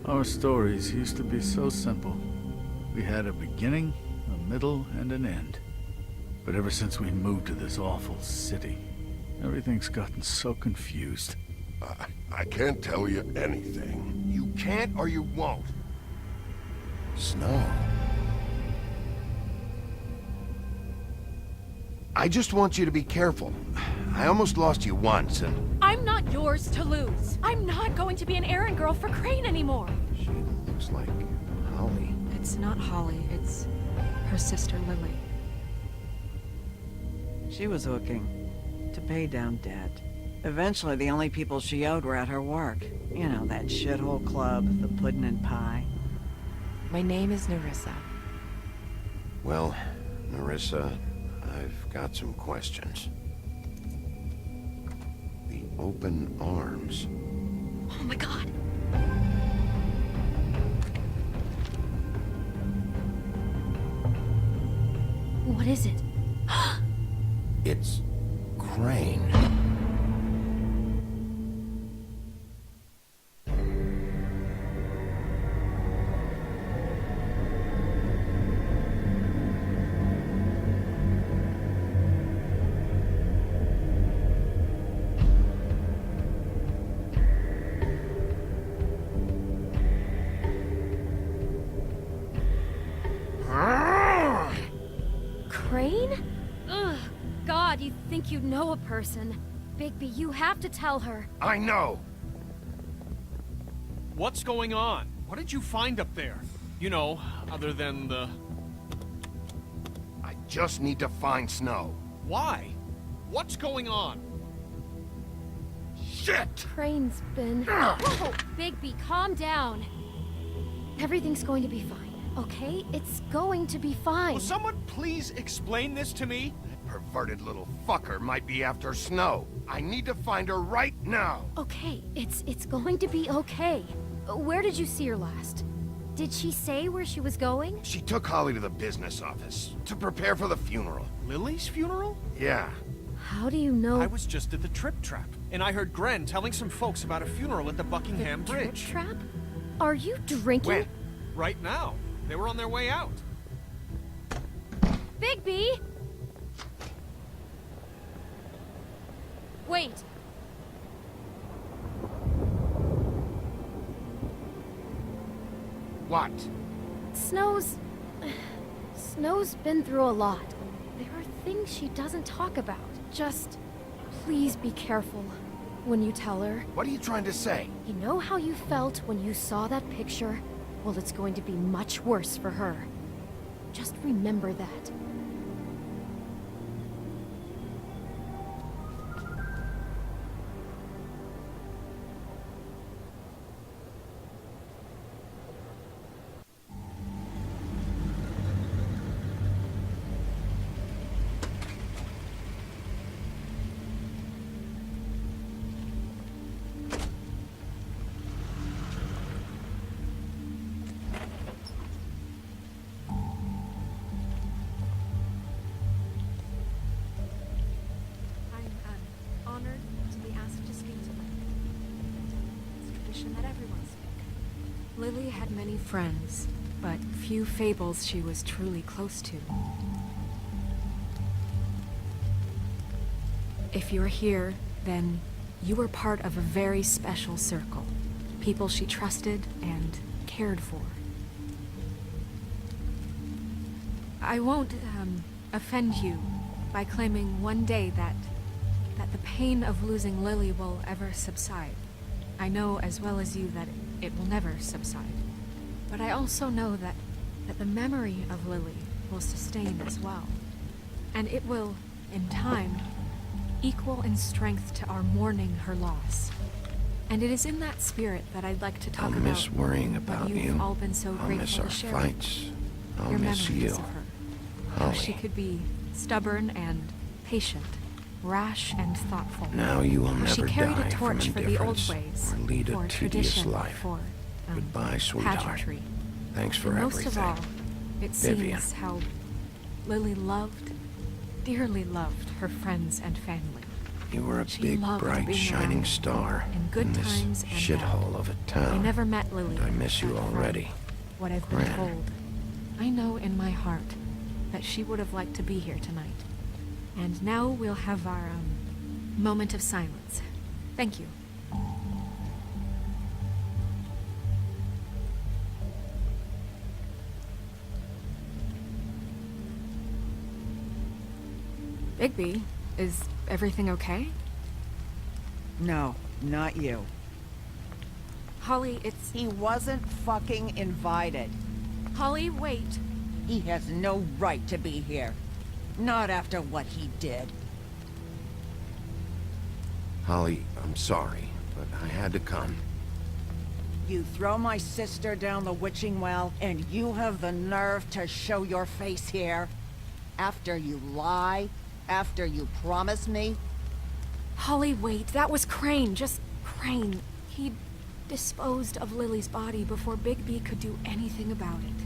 Our stories used to be so simple. We had a beginning, a middle, and an end. But ever since we moved to this awful city, everything's gotten so confused. I can't tell you anything. You can't or you won't. Snow. I just want you to be careful. I almost lost you once, and... I'm not yours to lose. I'm not going to be an errand girl for Crane anymore. She looks like Holly. It's not Holly, it's her sister Lily. She was hooking to pay down debt. Eventually, the only people she owed were at her work. You know, that shithole club, the Puddin' and Pie. My name is Nerissa. Well, Nerissa, I've got some questions. The open arms. Oh my god. What is it? It's Crane. Crane? Ugh. God, you think you know a person. Bigby, you have to tell her. I know! What's going on? What did you find up there? You know, other than the... I just need to find Snow. Why? What's going on? Shit! Crane's been... Whoa! Bigby, calm down. Everything's going to be fine, okay? It's going to be fine. Will someone please explain this to me? Perverted little fucker might be after Snow. I need to find her right now. Okay, it's going to be okay. Where did you see her last? Did she say where she was going? She took Holly to the business office to prepare for the funeral. Lily's funeral? Yeah. How do you know? I was just at the Trip Trap, and I heard Gren telling some folks about a funeral at the Buckingham the Bridge. Trip Trap? Are you drinking? When? Right now. They were on their way out. Bigby! Wait. What? Snow's been through a lot. There are things she doesn't talk about. Just, please be careful when you tell her. What are you trying to say? You know how you felt when you saw that picture? Well, it's going to be much worse for her. Just remember that. Honored to be asked to speak to them. It's tradition that everyone speak. Lily had many friends, but few fables she was truly close to. If you're here, then you were part of a very special circle. People she trusted and cared for. I won't, offend you by claiming one day that the pain of losing Lily will ever subside. I know as well as you that it will never subside. But I also know that the memory of Lily will sustain as well. And it will, in time, equal in strength to our mourning her loss. And it is in that spirit that I'd like to talk I'll about miss worrying what about you've you. all been so I'll grateful miss to our share. fights. I'll Your miss memories you. of her. How she Holly. could be stubborn and patient, rash and thoughtful. Now you will How she never carried die a torch from for the old indifference ways, or lead a for tedious tradition, life. for Goodbye, sweetheart. pageantry. Thanks for And everything. most of all, it Vivian. seems how Lily loved, dearly loved her friends and family. You were a She big, loved bright, being shining around star in good in this times and bad. shithole of a town. I never met Lily. And I miss you that friend. already. What I've been Gren. told. I know in my heart that she would have liked to be here tonight. And now we'll have our, moment of silence. Thank you. Bigby, is everything okay? No, not you. Holly, it's... He wasn't fucking invited. Holly, wait. He has no right to be here. Not after what he did. Holly, I'm sorry, but I had to come. You throw my sister down the witching well, and you have the nerve to show your face here? After you lie? After you promise me? Holly, wait. That was Crane. Just Crane. He disposed of Lily's body before Bigby could do anything about it.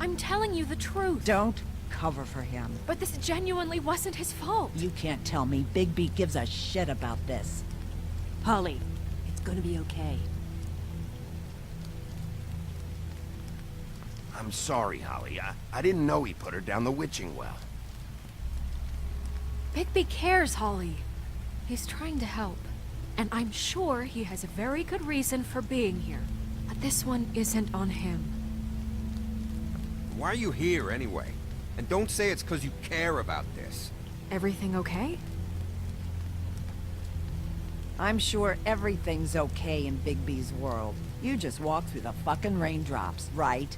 I'm telling you the truth. Don't cover for him. But this genuinely wasn't his fault. You can't tell me Bigby gives a shit about this. Holly, it's gonna be okay. I'm sorry, Holly. I didn't know he put her down the witching well. Bigby cares, Holly. He's trying to help. And I'm sure he has a very good reason for being here. But this one isn't on him. Why are you here, anyway? And don't say it's because you care about this. Everything okay? I'm sure everything's okay in Bigby's world. You just walk through the fucking raindrops, right?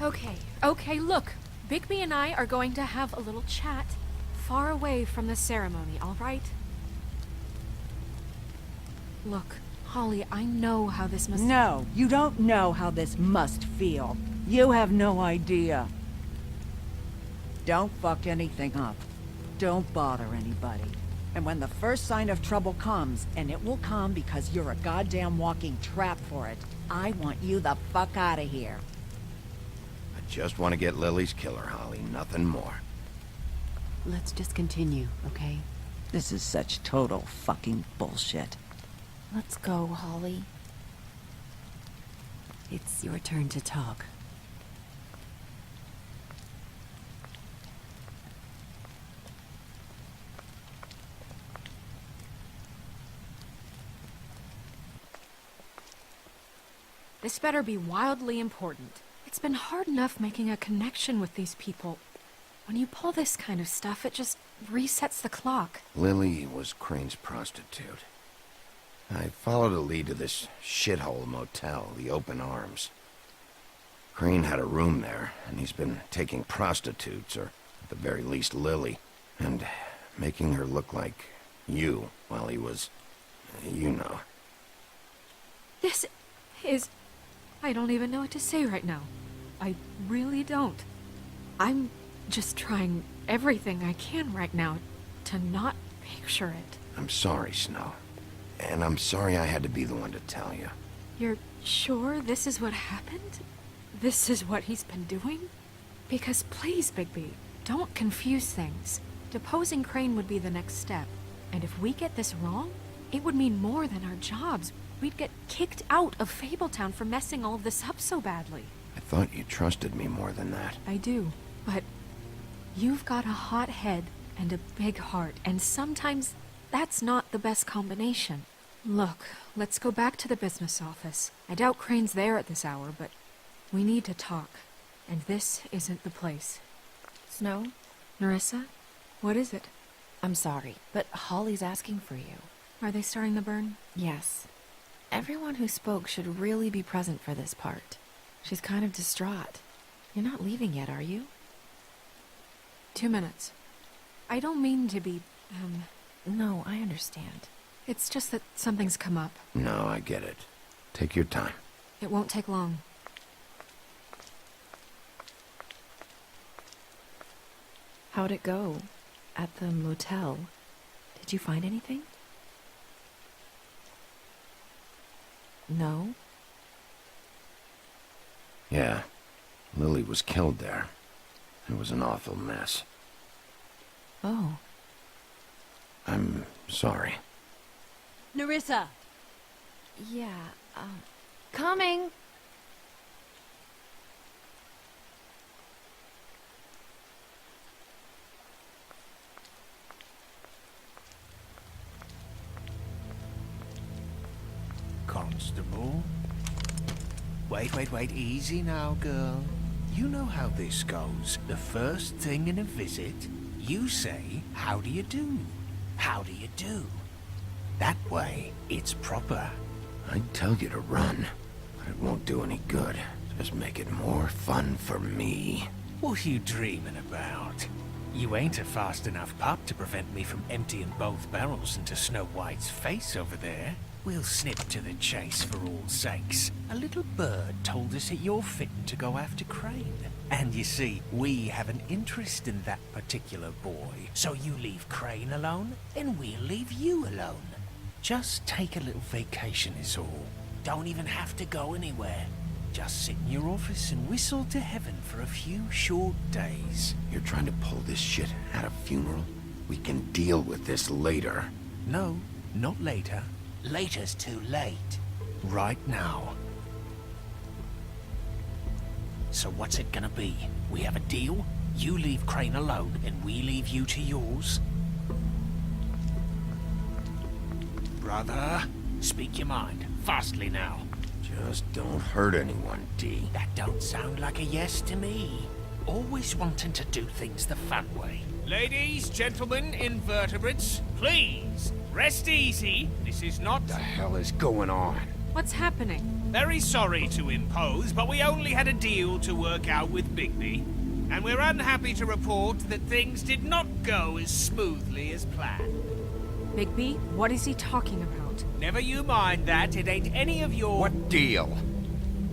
Okay, look. Bigby and I are going to have a little chat far away from the ceremony, all right? Look, Holly, I know how this must... No, you don't know how this must feel. You have no idea. Don't fuck anything up. Don't bother anybody. And when the first sign of trouble comes, and it will come because you're a goddamn walking trap for it, I want you the fuck out of here. I just want to get Lily's killer, Holly. Nothing more. Let's just continue, okay? This is such total fucking bullshit. Let's go, Holly. It's your turn to talk. This better be wildly important. It's been hard enough making a connection with these people. When you pull this kind of stuff, it just resets the clock. Lily was Crane's prostitute. I followed a lead to this shithole motel, the Open Arms. Crane had a room there, and he's been taking prostitutes, or at the very least Lily, and making her look like you while he was... you know. This is... I don't even know what to say right now. I really don't. I'm just trying everything I can right now to not picture it. I'm sorry, Snow. And I'm sorry I had to be the one to tell you. You're sure this is what happened? This is what he's been doing? Because please, Bigby, don't confuse things. Deposing Crane would be the next step. And if we get this wrong, it would mean more than our jobs. We'd get kicked out of Fabletown for messing all of this up so badly. I thought you trusted me more than that. I do, but you've got a hot head and a big heart, and sometimes that's not the best combination. Look, let's go back to the business office. I doubt Crane's there at this hour, but we need to talk, and this isn't the place. Snow? Nerissa, what is it? I'm sorry, but Holly's asking for you. Are they starting the burn? Yes. Everyone who spoke should really be present for this part. She's kind of distraught. You're not leaving yet, are you? 2 minutes. I don't mean to be, No, I understand. It's just that something's come up. No, I get it. Take your time. It won't take long. How'd it go? At the motel? Did you find anything? No? Yeah. Lily was killed there. It was an awful mess. Oh. Sorry. Nerissa! Yeah, coming! Constable? Wait, easy now, girl. You know how this goes. The first thing in a visit, you say, "How do you do? How do you do?" That way, it's proper. I'd tell you to run, but it won't do any good. Just make it more fun for me. What are you dreaming about? You ain't a fast enough pup to prevent me from emptying both barrels into Snow White's face over there. We'll snip to the chase for all sakes. A little bird told us that you're fitting to go after Crane. And you see, we have an interest in that particular boy. So you leave Crane alone, and we'll leave you alone. Just take a little vacation is all. Don't even have to go anywhere. Just sit in your office and whistle to heaven for a few short days. You're trying to pull this shit at a funeral? We can deal with this later. No, not later. Later's too late. Right now. So what's it gonna be? We have a deal? You leave Crane alone, and we leave you to yours? Brother, speak your mind. Fastly now. Just don't hurt anyone, D. That don't sound like a yes to me. Always wanting to do things the fun way. Ladies, gentlemen, invertebrates, please, rest easy. This is not... The hell is going on? What's happening? Very sorry to impose, but we only had a deal to work out with Bigby. And we're unhappy to report that things did not go as smoothly as planned. Bigby, what is he talking about? Never you mind that, it ain't any of your... What deal?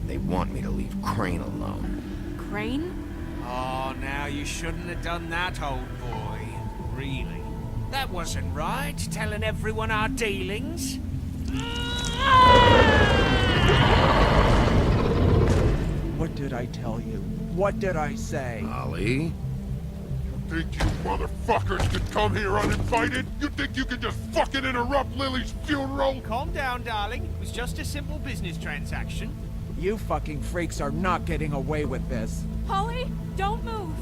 They want me to leave Crane alone. Crane? Oh, now you shouldn't have done that, old boy. Really. That wasn't right, telling everyone our dealings. What did I tell you? What did I say? Ollie? Think you motherfuckers could come here uninvited? You think you could just fucking interrupt Lily's funeral? Calm down, darling. It was just a simple business transaction. You fucking freaks are not getting away with this. Polly, don't move!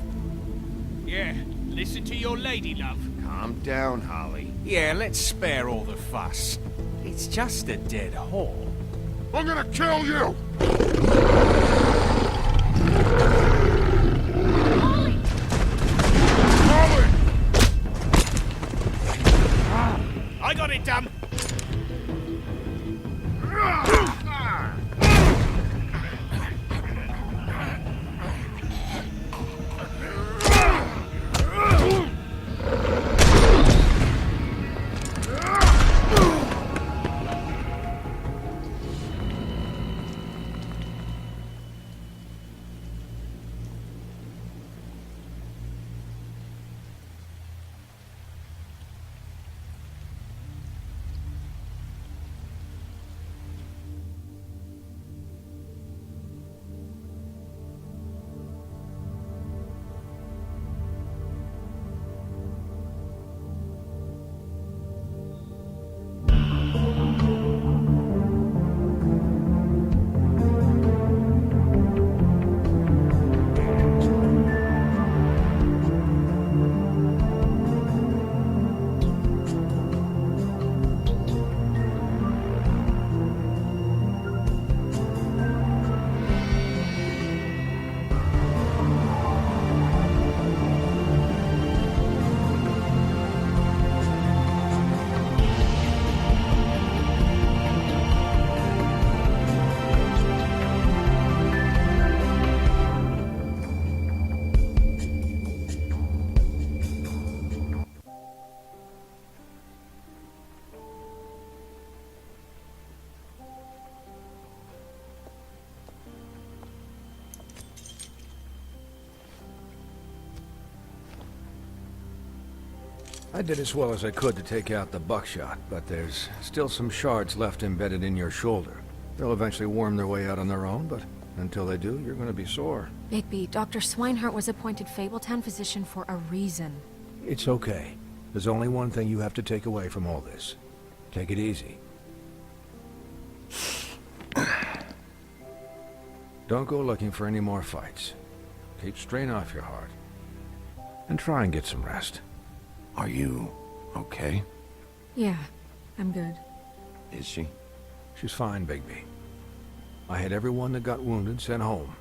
Yeah, listen to your lady, love. Calm down, Holly. Yeah, let's spare all the fuss. It's just a dead hole. I'm gonna kill you! I got it, damn! I did as well as I could to take out the buckshot, but there's still some shards left embedded in your shoulder. They'll eventually worm their way out on their own, but until they do, you're gonna be sore. Bigby, Dr. Swinehart was appointed Fabletown physician for a reason. It's okay. There's only one thing you have to take away from all this. Take it easy. Don't go looking for any more fights. Keep strain off your heart. And try and get some rest. Are you okay? Yeah, I'm good. Is she? She's fine, Bigby. I had everyone that got wounded sent home.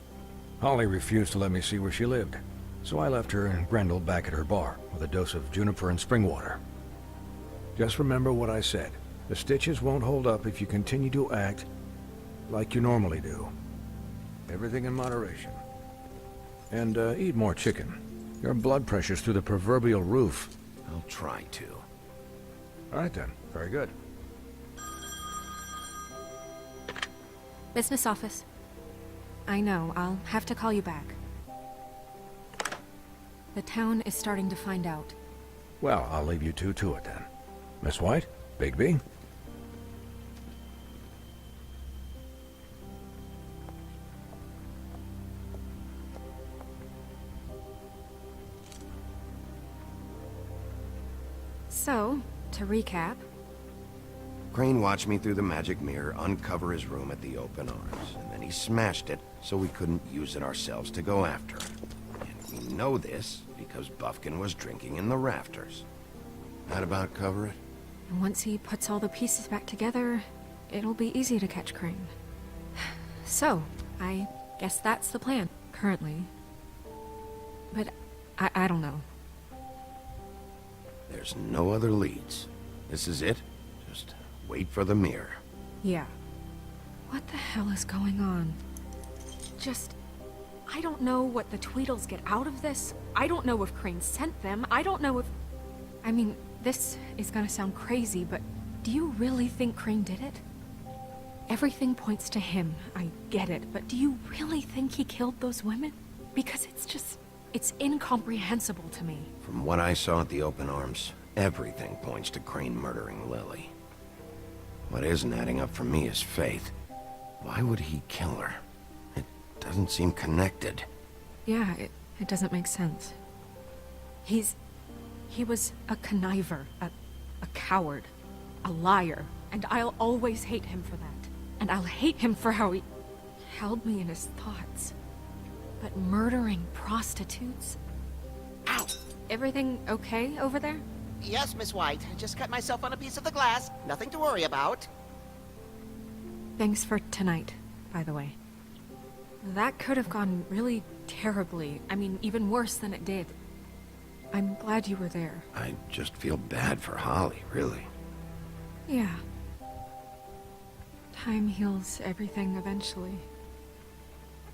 Holly refused to let me see where she lived, so I left her and Grendel back at her bar with a dose of juniper and spring water. Just remember what I said. The stitches won't hold up if you continue to act like you normally do. Everything in moderation. And eat more chicken. Your blood pressure's through the proverbial roof. I'll try to. All right then. Very good. Business office. I know, I'll have to call you back. The town is starting to find out. Well, I'll leave you two to it then. Miss White? Bigby? So, to recap... Crane watched me through the magic mirror uncover his room at the open arms, and then he smashed it so we couldn't use it ourselves to go after it. And we know this because Buffkin was drinking in the rafters. That about cover it? And once he puts all the pieces back together, it'll be easy to catch Crane. So, I guess that's the plan, currently. But I don't know. There's no other leads. This is it. Just wait for the mirror. Yeah. What the hell is going on? I don't know what the Tweedles get out of this. I don't know if Crane sent them. I don't know if... I mean, this is gonna sound crazy, but do you really think Crane did it? Everything points to him, I get it, but do you really think he killed those women? Because it's incomprehensible to me. From what I saw at the open arms, everything points to Crane murdering Lily. What isn't adding up for me is Faith. Why would he kill her? It doesn't seem connected. Yeah, it doesn't make sense. He was a conniver, a coward, a liar, and I'll always hate him for that. And I'll hate him for how he held me in his thoughts. But murdering prostitutes? Ow! Everything okay over there? Yes, Miss White. I just cut myself on a piece of the glass. Nothing to worry about. Thanks for tonight, by the way. That could have gone really terribly. I mean, even worse than it did. I'm glad you were there. I just feel bad for Holly, really. Yeah. Time heals everything eventually.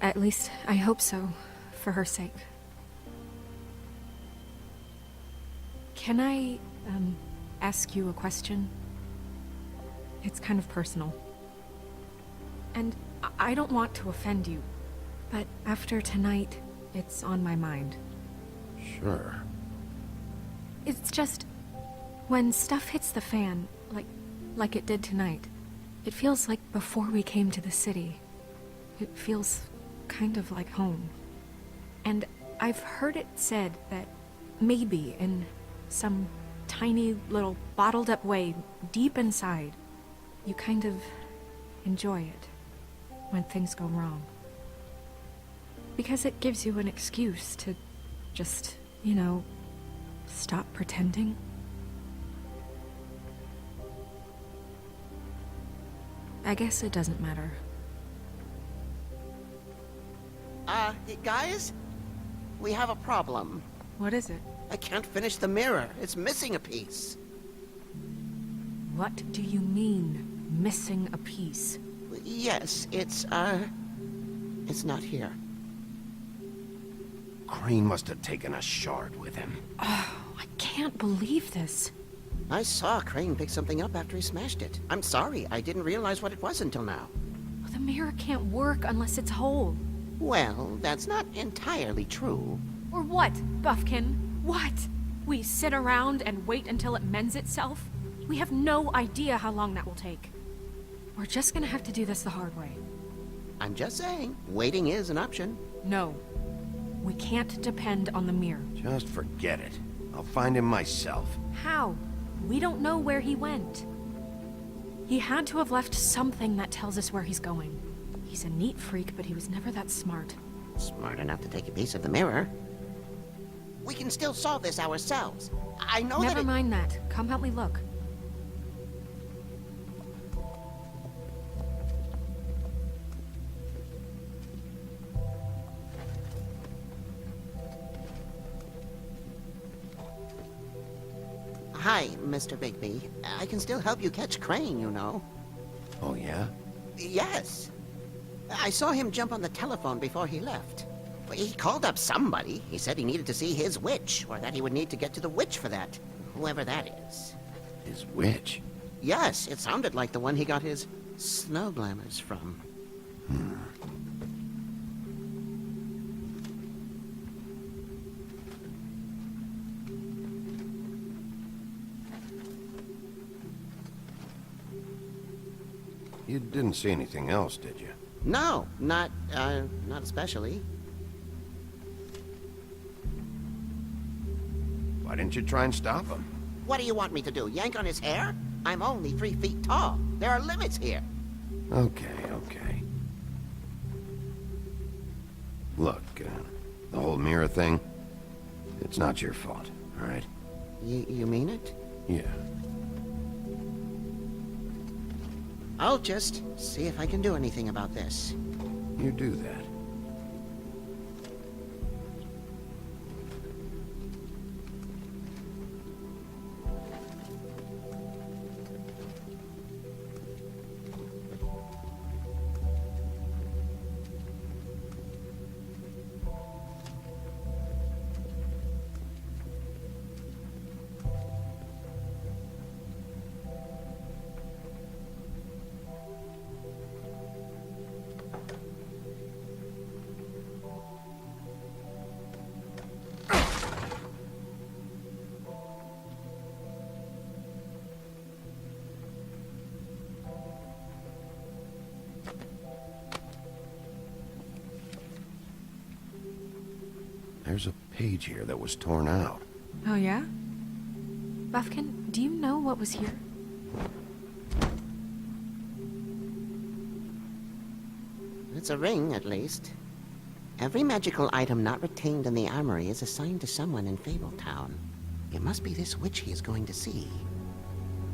At least, I hope so, for her sake. Can I, ask you a question? It's kind of personal. And I don't want to offend you, but after tonight, it's on my mind. Sure. It's just, when stuff hits the fan, like it did tonight, it feels like before we came to the city. It feels kind of like home. And I've heard it said that maybe in some tiny little bottled up way deep inside, you kind of enjoy it when things go wrong. Because it gives you an excuse to just, you know, stop pretending. I guess it doesn't matter. Guys? We have a problem. What is it? I can't finish the mirror. It's missing a piece. What do you mean, missing a piece? Yes, it's not here. Crane must have taken a shard with him. Oh, I can't believe this. I saw Crane pick something up after he smashed it. I'm sorry, I didn't realize what it was until now. The mirror can't work unless it's whole. Well, that's not entirely true. Or what, Buffkin? What? We sit around and wait until it mends itself? We have no idea how long that will take. We're just gonna have to do this the hard way. I'm just saying, waiting is an option. No. We can't depend on the mirror. Just forget it. I'll find him myself. How? We don't know where he went. He had to have left something that tells us where he's going. He's a neat freak, but he was never that smart. Smart enough to take a piece of the mirror. We can still solve this ourselves. I know that Never mind that. Come help me look. Hi, Mr. Bigby. I can still help you catch Crane, you know. Oh, yeah? Yes. I saw him jump on the telephone before he left. He called up somebody. He said he needed to see his witch, or that he would need to get to the witch for that. Whoever that is. His witch? Yes, it sounded like the one he got his snow glamours from. You didn't see anything else, did you? No, not especially. Why didn't you try and stop him? What do you want me to do, yank on his hair? I'm only 3 feet tall. There are limits here. Okay, okay. Look, the whole mirror thing, it's not your fault, all right? You mean it? Yeah. I'll just see if I can do anything about this. You do that. There's a page here that was torn out. Oh, yeah? Buffkin, do you know what was here? It's a ring, at least. Every magical item not retained in the armory is assigned to someone in Fabletown. It must be this witch he is going to see.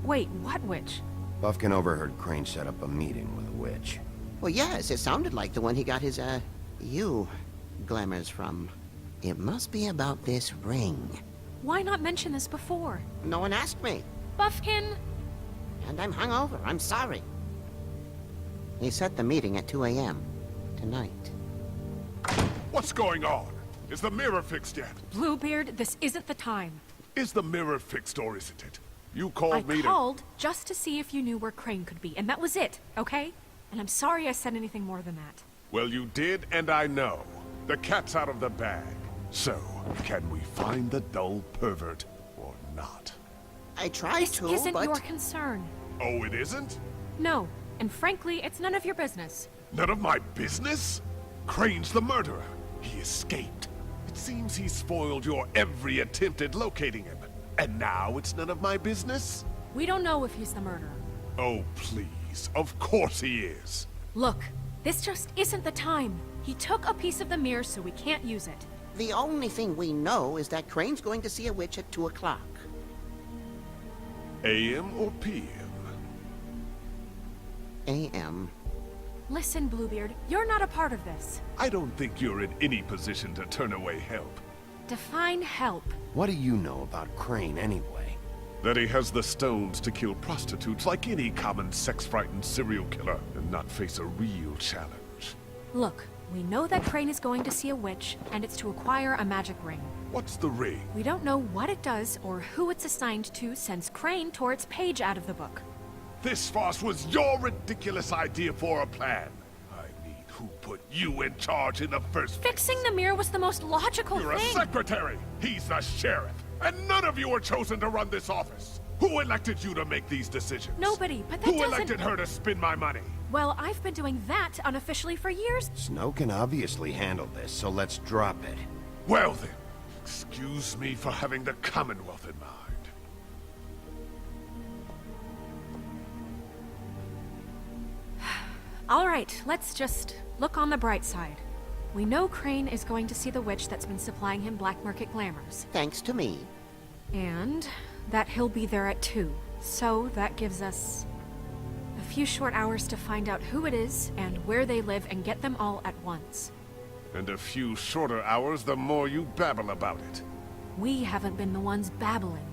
Wait, what witch? Buffkin overheard Crane set up a meeting with a witch. Well, yes, it sounded like the one he got his, glamours from. It must be about this ring. Why not mention this before? No one asked me. Buffkin! And I'm hungover. I'm sorry. He set the meeting at 2 a.m. tonight. What's going on? Is the mirror fixed yet? Bluebeard, this isn't the time. Is the mirror fixed or isn't it? You called me I called just to see if you knew where Crane could be, and that was it, okay? And I'm sorry I said anything more than that. Well, you did, and I know. The cat's out of the bag. So, can we find the dull pervert or not? I tried to, This isn't but... your concern. Oh, it isn't? No, and frankly, it's none of your business. None of my business? Crane's the murderer. He escaped. It seems he spoiled your every attempt at locating him. And now it's none of my business? We don't know if he's the murderer. Oh, please. Of course he is. Look, this just isn't the time. He took a piece of the mirror, so we can't use it. The only thing we know is that Crane's going to see a witch at 2 o'clock. AM or PM? AM. Listen, Bluebeard, you're not a part of this. I don't think you're in any position to turn away help. Define help. What do you know about Crane, anyway? That he has the stones to kill prostitutes like any common sex-frightened serial killer and not face a real challenge. Look, we know that Crane is going to see a witch, and it's to acquire a magic ring. What's the ring? We don't know what it does or who it's assigned to since Crane tore its page out of the book. This farce was your ridiculous idea for a plan. I mean, who put you in charge in the first place? Fixing the mirror was the most logical You're thing. a secretary. He's the sheriff. And none of you were chosen to run this office. Who elected you to make these decisions? Nobody, but that Who doesn't... elected her to spend my money? Well, I've been doing that unofficially for years. Snow can obviously handle this, so let's drop it. Well then, excuse me for having the Commonwealth in mind. All right, let's just look on the bright side. We know Crane is going to see the witch that's been supplying him black market glamours. Thanks to me. And that he'll be there at 2. So that gives us a few short hours to find out who it is and where they live and get them all at once. And a few shorter hours the more you babble about it. We haven't been the ones babbling.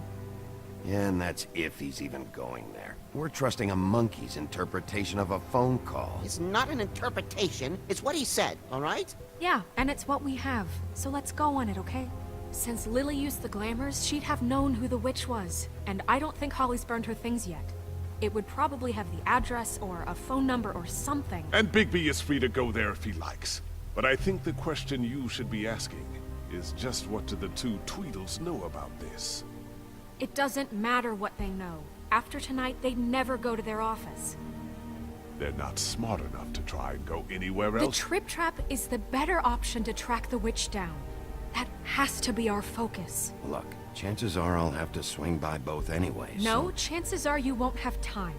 Yeah, and that's if he's even going there. We're trusting a monkey's interpretation of a phone call. It's not an interpretation, it's what he said, all right? Yeah, and it's what we have. So let's go on it, okay? Since Lily used the glamours, she'd have known who the witch was. And I don't think Holly's burned her things yet. It would probably have the address or a phone number or something. And Bigby is free to go there if he likes. But I think the question you should be asking is just what do the two Tweedles know about this? It doesn't matter what they know. After tonight, they'd never go to their office. They're not smart enough to try and go anywhere The else. Trip Trap is the better option to track the witch down. That has to be our focus. Look, chances are I'll have to swing by both anyway. No, chances are you won't have time.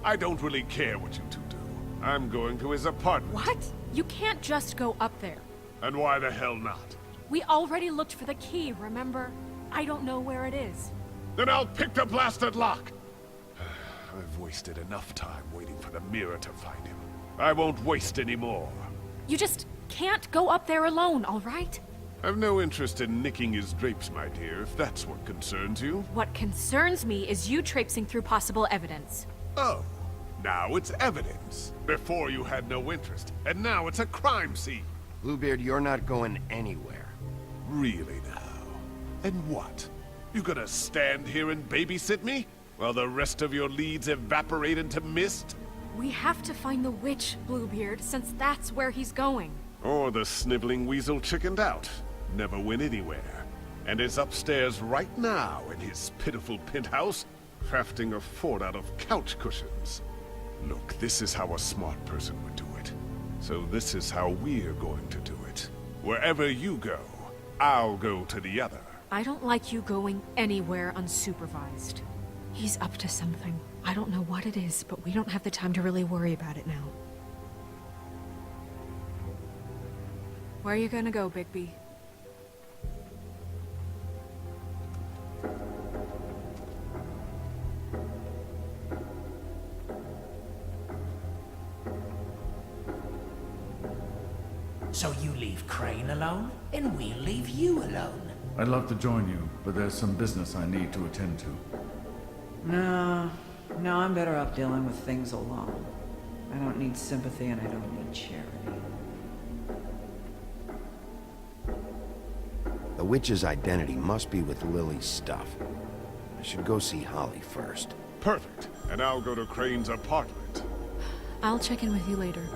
I don't really care what you two do. I'm going to his apartment. What? You can't just go up there. And why the hell not? We already looked for the key, remember? I don't know where it is. Then I'll pick the blasted lock! I've wasted enough time waiting for the mirror to find him. I won't waste any more. You just can't go up there alone, all right? I've no interest in nicking his drapes, my dear, if that's what concerns you. What concerns me is you traipsing through possible evidence. Oh, now it's evidence. Before you had no interest, and now it's a crime scene. Bluebeard, you're not going anywhere. Really now? And what? You gonna stand here and babysit me? While the rest of your leads evaporate into mist? We have to find the witch, Bluebeard, since that's where he's going. Or the sniveling weasel chickened out. Never went anywhere. And is upstairs right now in his pitiful penthouse, crafting a fort out of couch cushions. Look, this is how a smart person would do it. So this is how we're going to do it. Wherever you go, I'll go to the other. I don't like you going anywhere unsupervised. He's up to something. I don't know what it is, but we don't have the time to really worry about it now. Where are you gonna go, Bigby? So you leave Crane alone, and we'll leave you alone. I'd love to join you, but there's some business I need to attend to. No, I'm better off dealing with things alone. I don't need sympathy and I don't need charity. The witch's identity must be with Lily's stuff. I should go see Holly first. Perfect. And I'll go to Crane's apartment. I'll check in with you later.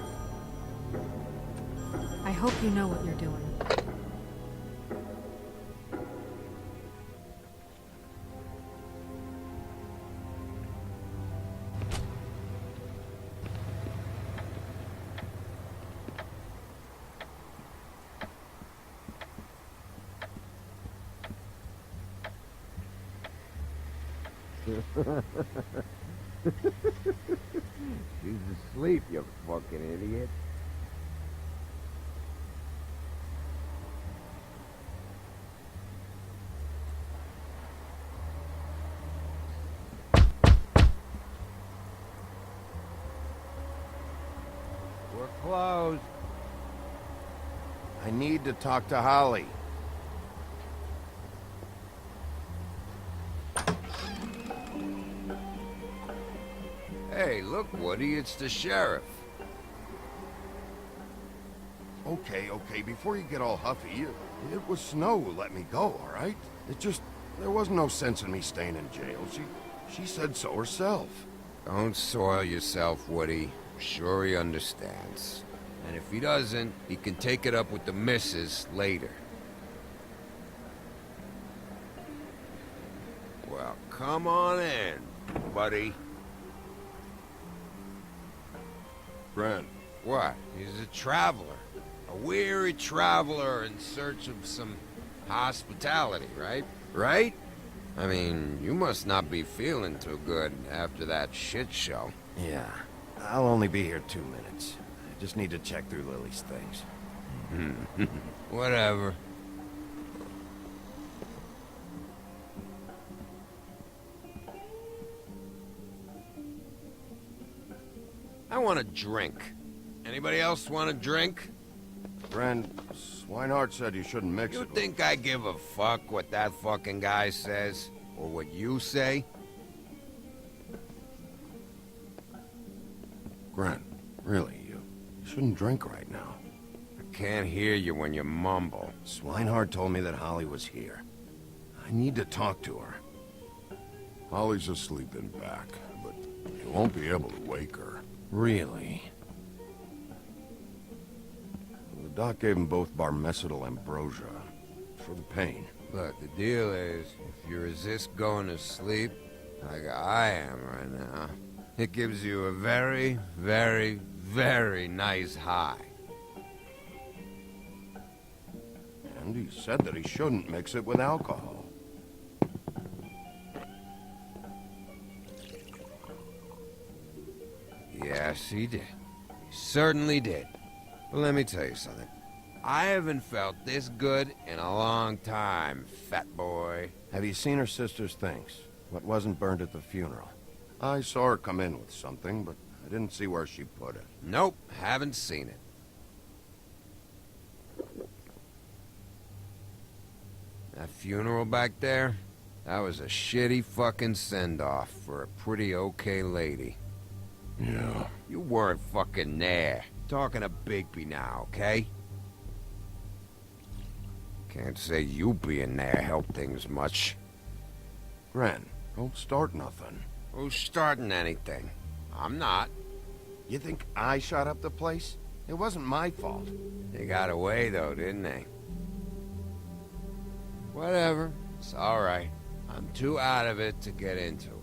I hope you know what you're doing. She's asleep, you fucking idiot. We're closed. I need to talk to Holly. Hey, look, Woody, it's the sheriff. Okay, before you get all huffy, it was Snow who let me go, all right? There was no sense in me staying in jail. She said so herself. Don't soil yourself, Woody. I'm sure he understands. And if he doesn't, he can take it up with the missus later. Well, come on in, buddy. Brent. What? He's a traveler. A weary traveler in search of some hospitality, right? Right? I mean, you must not be feeling too good after that shit show. Yeah, I'll only be here 2 minutes. I just need to check through Lily's things. Whatever. I want a drink. Anybody else want a drink? Friend, Swinehart said you shouldn't mix You it. think I give a fuck what that fucking guy says? Or what you say? Grant, really, you shouldn't drink right now. I can't hear you when you mumble. Swinehart told me that Holly was here. I need to talk to her. Holly's asleep in back, but you won't be able to wake her. Really? The doc gave them both Barmecidal ambrosia for the pain. Look, the deal is, if you resist going to sleep, like I am right now, it gives you a very, very, very nice high. And he said that he shouldn't mix it with alcohol. Yes, he did. He certainly did. But let me tell you something. I haven't felt this good in a long time, fat boy. Have you seen her sister's things? What wasn't burned at the funeral? I saw her come in with something, but I didn't see where she put it. Nope, haven't seen it. That funeral back there, that was a shitty fucking send-off for a pretty okay lady. Yeah. You weren't fucking there. Talking to Bigby now, okay? Can't say you being there helped things much. Gren, don't start nothing. Who's starting anything? I'm not. You think I shot up the place? It wasn't my fault. They got away though, didn't they? Whatever. It's alright. I'm too out of it to get into it.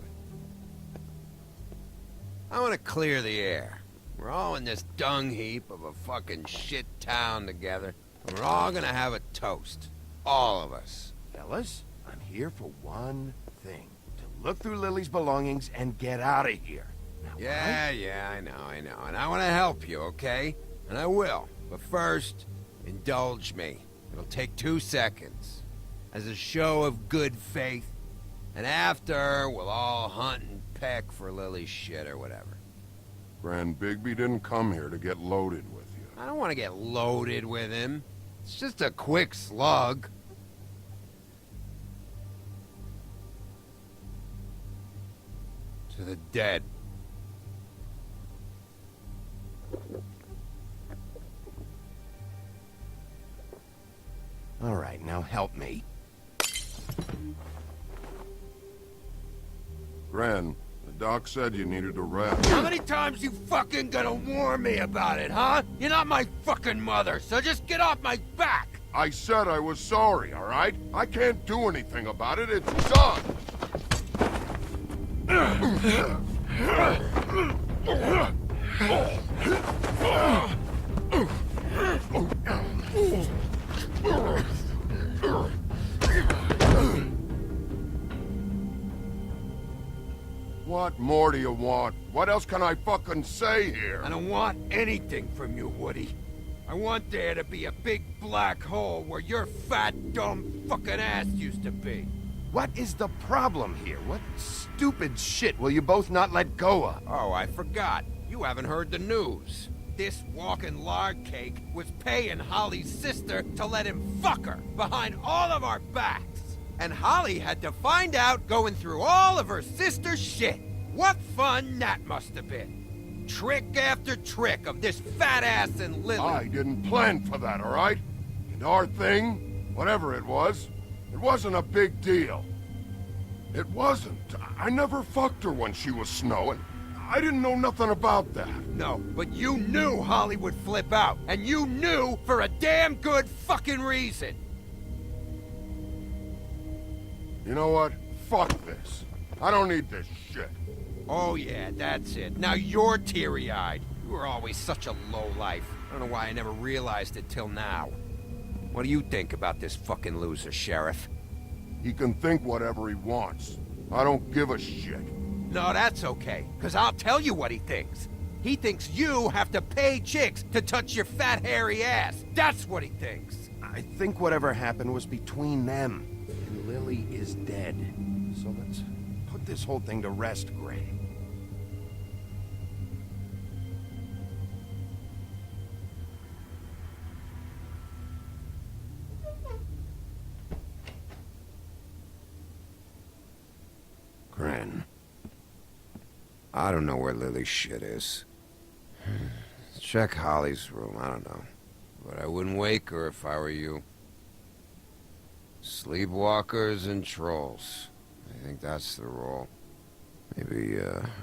I want to clear the air. We're all in this dung heap of a fucking shit town together, and we're all gonna have a toast. All of us. Fellas, I'm here for one thing. To look through Lily's belongings and get out of here. Now, Yeah, I know. And I want to help you, okay? And I will. But first, indulge me. It'll take 2 seconds. As a show of good faith. And after, we'll all hunt and peck for Lily's shit or whatever. Grand Bigby didn't come here to get loaded with you. I don't want to get loaded with him. It's just a quick slug. To the dead. All right, now help me. Gran, the doc said you needed a rest. How many times you fucking gonna warn me about it, huh? You're not my fucking mother, so just get off my back! I said I was sorry, all right? I can't do anything about it. It's done. What more do you want? What else can I fucking say here? I don't want anything from you, Woody. I want there to be a big black hole where your fat, dumb fucking ass used to be. What is the problem here? What stupid shit will you both not let go of? Oh, I forgot. You haven't heard the news. This walking lard cake was paying Holly's sister to let him fuck her behind all of our backs. And Holly had to find out going through all of her sister's shit. What fun that must have been. Trick after trick of this fat ass and Lily. I didn't plan for that, all right? And our thing, whatever it wasn't a big deal. It wasn't. I never fucked her when she was snowing. I didn't know nothing about that. No, but you knew Holly would flip out. And you knew for a damn good fucking reason. You know what? Fuck this. I don't need this shit. Oh yeah, that's it. Now you're teary-eyed. You were always such a lowlife. I don't know why I never realized it till now. What do you think about this fucking loser, Sheriff? He can think whatever he wants. I don't give a shit. No, that's okay, because I'll tell you what he thinks. He thinks you have to pay chicks to touch your fat, hairy ass. That's what he thinks. I think whatever happened was between them. And Lily is dead. So let's put this whole thing to rest, Gray. Gren. I don't know where Lily's shit is. Check Holly's room, I don't know. But I wouldn't wake her if I were you. Sleepwalkers and trolls. I think that's the rule. Maybe,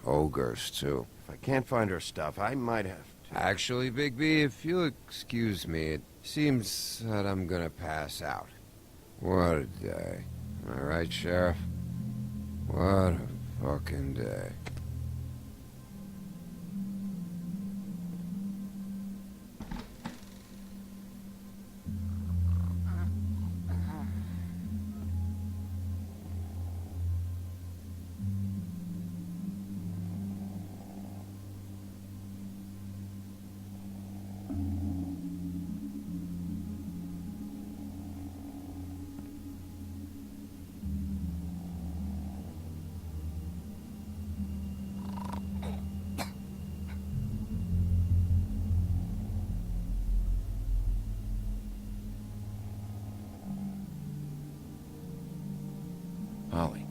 ogres, too. If I can't find her stuff, I might have to... Actually, Bigby, if you'll excuse me, it seems that I'm gonna pass out. What a day. Am I right, Sheriff? What a fucking day. Holly.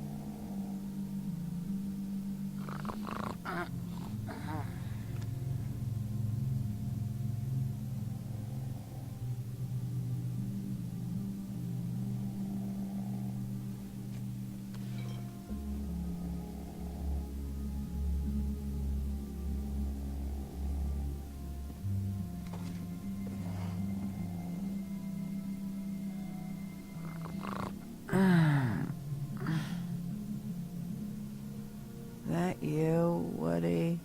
That you, Woody?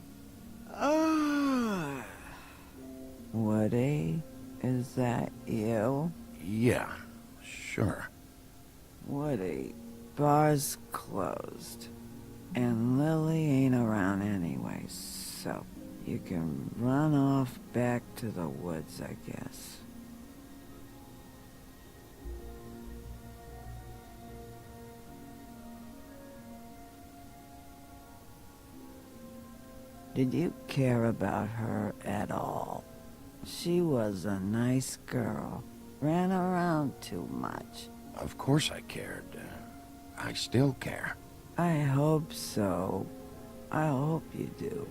Woody? Is that you? Yeah, sure. Woody, bar's closed. And Lily ain't around anyway, so you can run off back to the woods, I guess. Did you care about her at all? She was a nice girl. Ran around too much. Of course I cared. I still care. I hope so. I hope you do.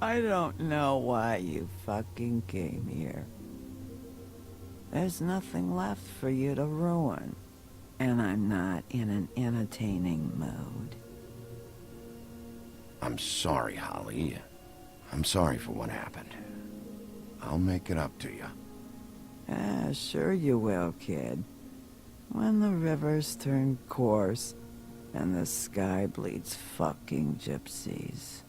I don't know why you fucking came here. There's nothing left for you to ruin. And I'm not in an entertaining mood. I'm sorry, Holly. I'm sorry for what happened. I'll make it up to you. Sure you will, kid. When the rivers turn coarse and the sky bleeds fucking gypsies.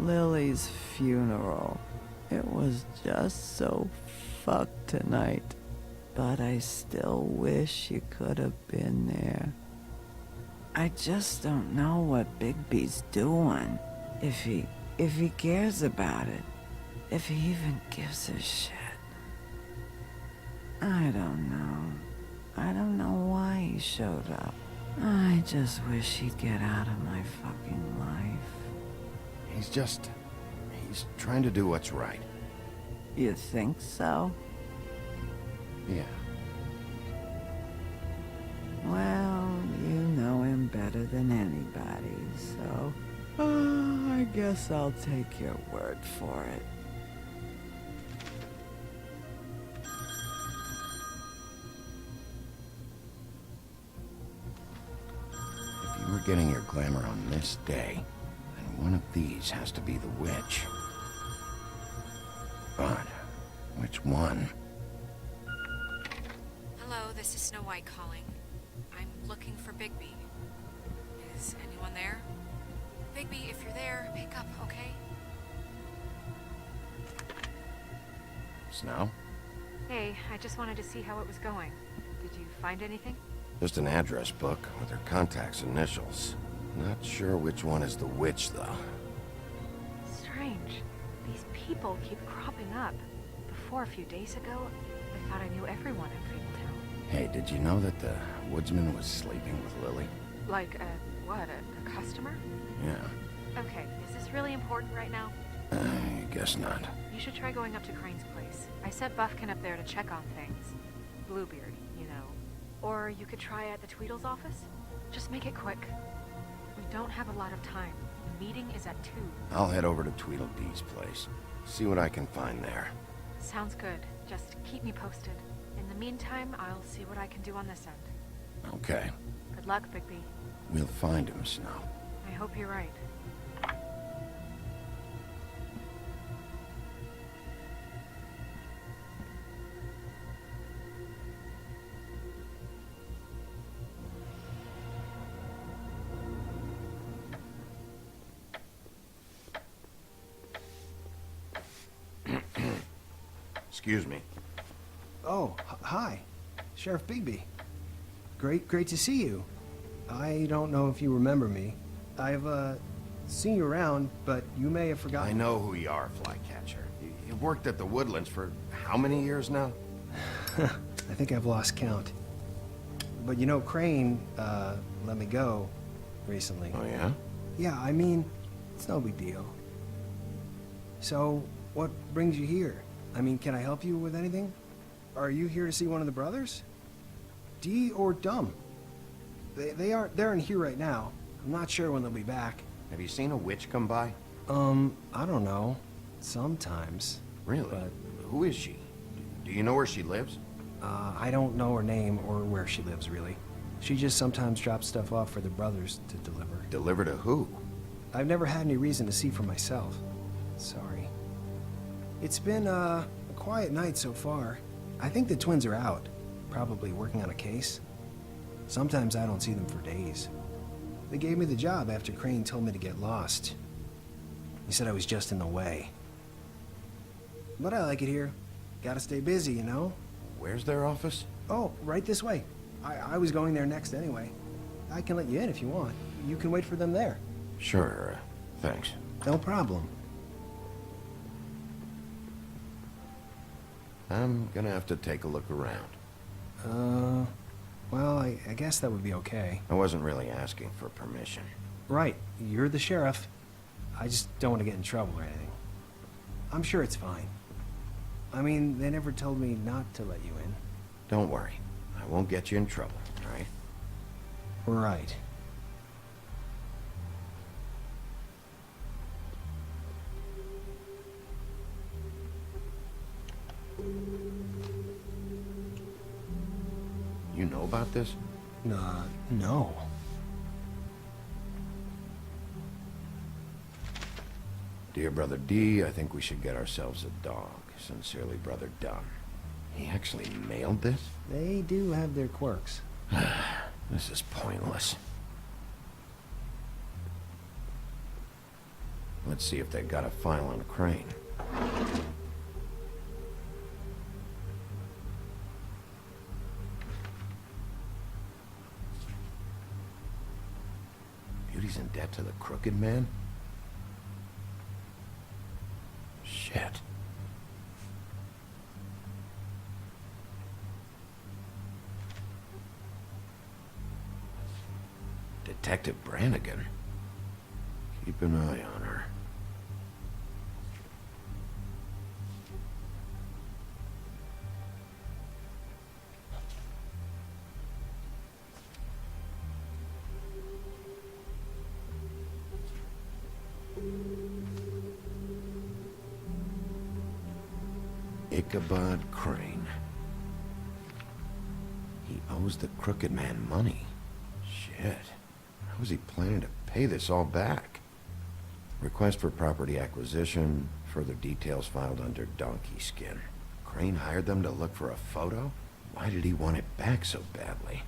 Lily's funeral. It was just so fucked tonight. But I still wish you could have been there. I just don't know what Bigby's doing. If he cares about it. If he even gives a shit. I don't know. I don't know why he showed up. I just wish he'd get out of my fucking life. He's trying to do what's right. You think so? Yeah. Well, you know him better than anybody, so... I guess I'll take your word for it. If you were getting your glamour on this day, then One of these has to be the witch. But which one? Hello, this is Snow White calling. I'm looking for Bigby. Is anyone there? Bigby, if you're there, pick up, okay? Snow? Hey, I just wanted to see how it was going. Did you find anything? Just an address book with her contact's initials. Not sure which one is the witch, though. Strange. These people keep cropping up. Before, a few days ago, I thought I knew everyone in Fabletown. Hey, did you know that the woodsman was sleeping with Lily? Like, a customer? Yeah. Okay, is this really important right now? I guess not. You should try going up to Crane's place. I sent Buffkin up there to check on things. Bluebeard, you know. Or you could try at the Tweedle's office. Just make it quick. We don't have a lot of time. The meeting is at 2. I'll head over to Tweedledee's place. See what I can find there. Sounds good. Just keep me posted. In the meantime, I'll see what I can do on this end. Okay. Good luck, Bigby. We'll find him, Snow. I hope you're right. Excuse me. Oh, hi. Sheriff Bigby. Great to see you. I don't know if you remember me. I've, seen you around, but you may have forgotten. I know who you are, Flycatcher. You've worked at the Woodlands for how many years now? I think I've lost count. But you know, Crane, let me go recently. Oh, yeah? Yeah, I mean, it's no big deal. So, what brings you here? I mean, can I help you with anything? Are you here to see one of the brothers? Dee or Dumb? They're in here right now. I'm not sure when they'll be back. Have you seen a witch come by? I don't know. Sometimes. Really? But who is she? Do you know where she lives? I don't know her name or where she lives, really. She just sometimes drops stuff off for the brothers to deliver. Deliver to who? I've never had any reason to see for myself. Sorry. It's been, a quiet night so far. I think the twins are out, probably working on a case. Sometimes I don't see them for days. They gave me the job after Crane told me to get lost. He said I was just in the way. But I like it here. Gotta stay busy, you know? Where's their office? Oh, right this way. I was going there next anyway. I can let you in if you want. You can wait for them there. Sure, thanks. No problem. I'm gonna have to take a look around. Well, I guess that would be okay. I wasn't really asking for permission. Right, you're the sheriff. I just don't want to get in trouble or anything. I'm sure it's fine. I mean, they never told me not to let you in. Don't worry. I won't get you in trouble, all right? Right. You know about this? No. Dear Brother D, I think we should get ourselves a dog. Sincerely, Brother Dunn. He actually mailed this? They do have their quirks. This is pointless. Let's see if they've got a file on Crane. Beauty's in debt to the Crooked Man? Shit. Detective Brannigan? Keep an eye on her. Ichabod Crane. He owes the Crooked Man money. Shit. How is he planning to pay this all back? Request for property acquisition, further details filed under donkey skin. Crane hired them to look for a photo? Why did he want it back so badly?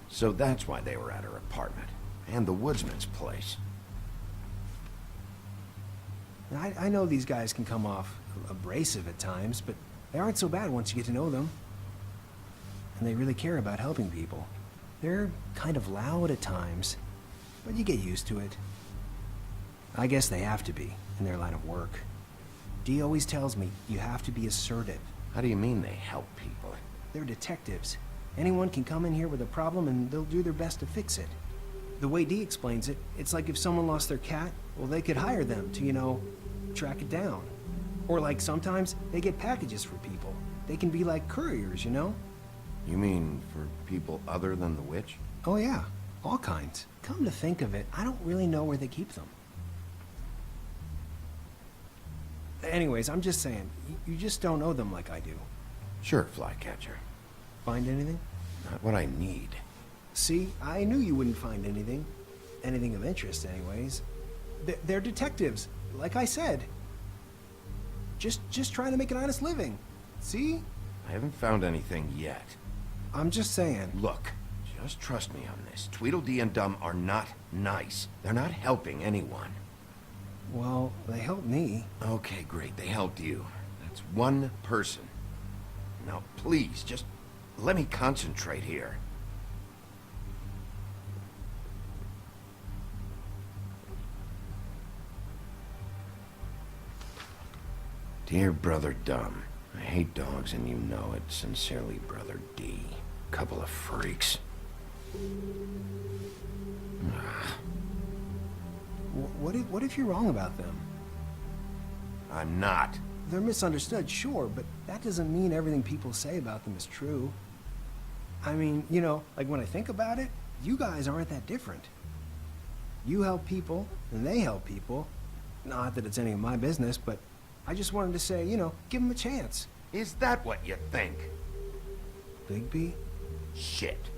So that's why they were at her apartment. And the woodsman's place. I know these guys can come off abrasive at times, but they aren't so bad once you get to know them. And they really care about helping people. They're kind of loud at times, but you get used to it. I guess they have to be, in their line of work. Dee always tells me you have to be assertive. How do you mean they help people? They're detectives. Anyone can come in here with a problem and they'll do their best to fix it. The way Dee explains it, it's like if someone lost their cat, well, they could hire them to, you know, track it down. Or like sometimes they get packages for people. They can be like couriers, you know? You mean for people other than the witch? Oh yeah, all kinds. Come to think of it, I don't really know where they keep them. Anyways, I'm just saying, you just don't know them like I do. Sure, Flycatcher. Find anything? Not what I need. See, I knew you wouldn't find anything. Anything of interest, anyways. They're detectives, like I said. Just trying to make an honest living. See? I haven't found anything yet. I'm just saying. Look, just trust me on this. Tweedledee and Dum are not nice. They're not helping anyone. Well, they helped me. Okay, great. They helped you. That's one person. Now, please, just let me concentrate here. Dear Brother Dum, I hate dogs and you know it. Sincerely, Brother D. Couple of freaks. What if you're wrong about them? I'm not. They're misunderstood, sure, but that doesn't mean everything people say about them is true. I mean, you know, like when I think about it, you guys aren't that different. You help people, and they help people. Not that it's any of my business, but I just wanted to say, you know, give them a chance. Is that what you think? Bigby? Shit.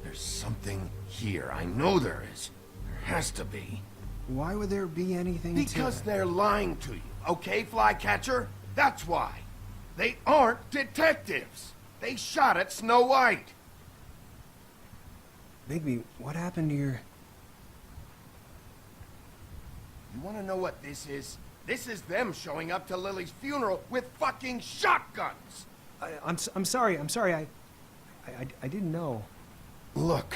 There's something here. I know there is. There has to be. Why would there be anything Because they're lying to you, okay, Flycatcher? That's why. They aren't detectives. They shot at Snow White. Bigby, what happened to your... You want to know what this is? This is them showing up to Lily's funeral with fucking shotguns! I'm sorry, I didn't know. Look,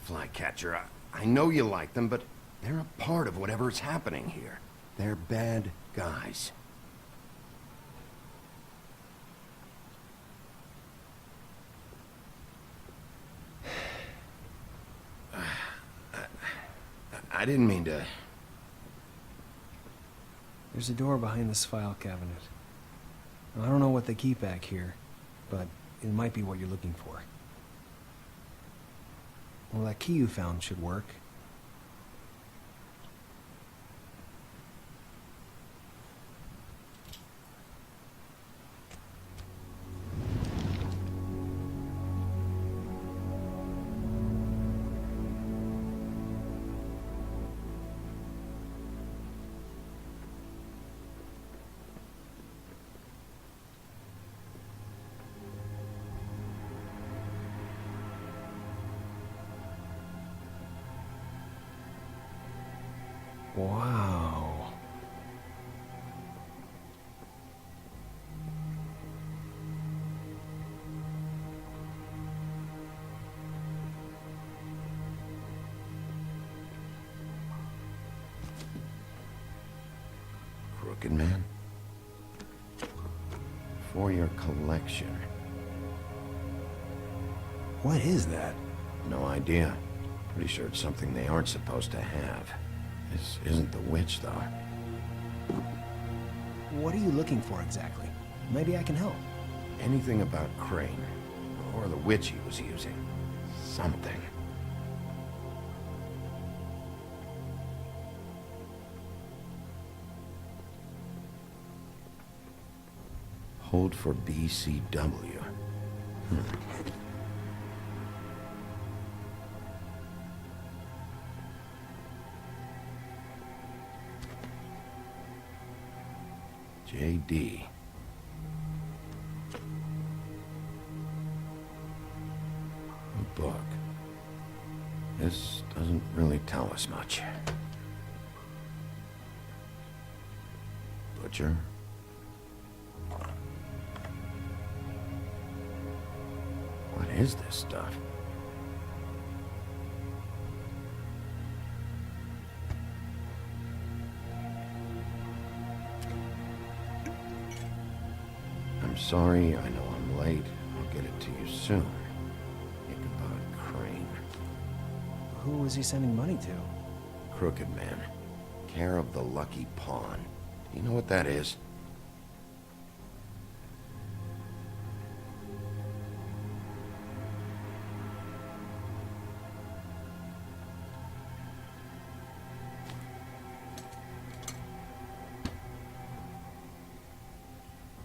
Flycatcher, I know you like them, but they're a part of whatever's happening here. They're bad guys. I didn't mean to... There's a door behind this file cabinet. I don't know what they keep back here, but it might be what you're looking for. Well, that key you found should work. Wow. Crooked Man? For your collection. What is that? No idea. Pretty sure it's something they aren't supposed to have. This isn't the witch, though. What are you looking for exactly? Maybe I can help. Anything about Crane, or the witch he was using. Something. Hold for BCW. JD. A book. This doesn't really tell us much. Butcher. What is this stuff? I'm sorry, I know I'm late. I'll get it to you soon. Ichabod Crane. Who was he sending money to? Crooked Man. Care of the Lucky Pawn. Do you know what that is?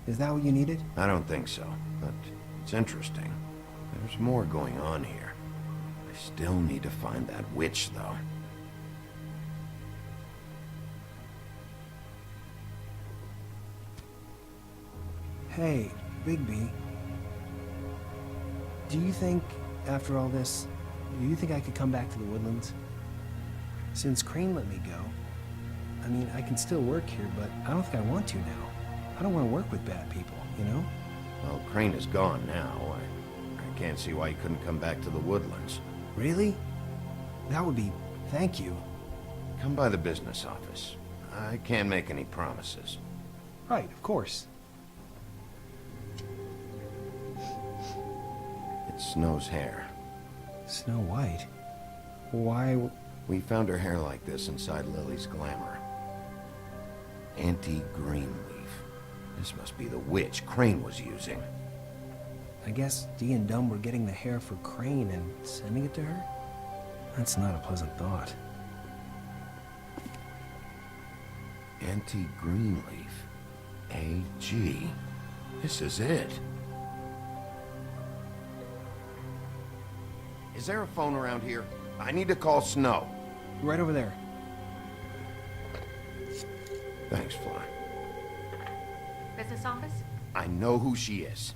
Is that what you needed? I don't think so, but it's interesting. There's more going on here. I still need to find that witch, though. Hey, Bigby. Do you think, after all this, do you think I could come back to the Woodlands? Since Crane let me go, I mean, I can still work here, but I don't think I want to now. I don't want to work with bad people, you know? Well, Crane is gone now. I can't see why you couldn't come back to the Woodlands. Really? That would be... thank you. Come by the business office. I can't make any promises. Right, of course. It's Snow's hair. Snow White? Why... We found her hair like this inside Lily's glamour. Auntie Greenleaf. This must be the witch Crane was using. I guess Dee and Dumb were getting the hair for Crane and sending it to her? That's not a pleasant thought. Auntie Greenleaf. A.G. This is it. Is there a phone around here? I need to call Snow. Right over there. Thanks, Fly. Business office? I know who she is.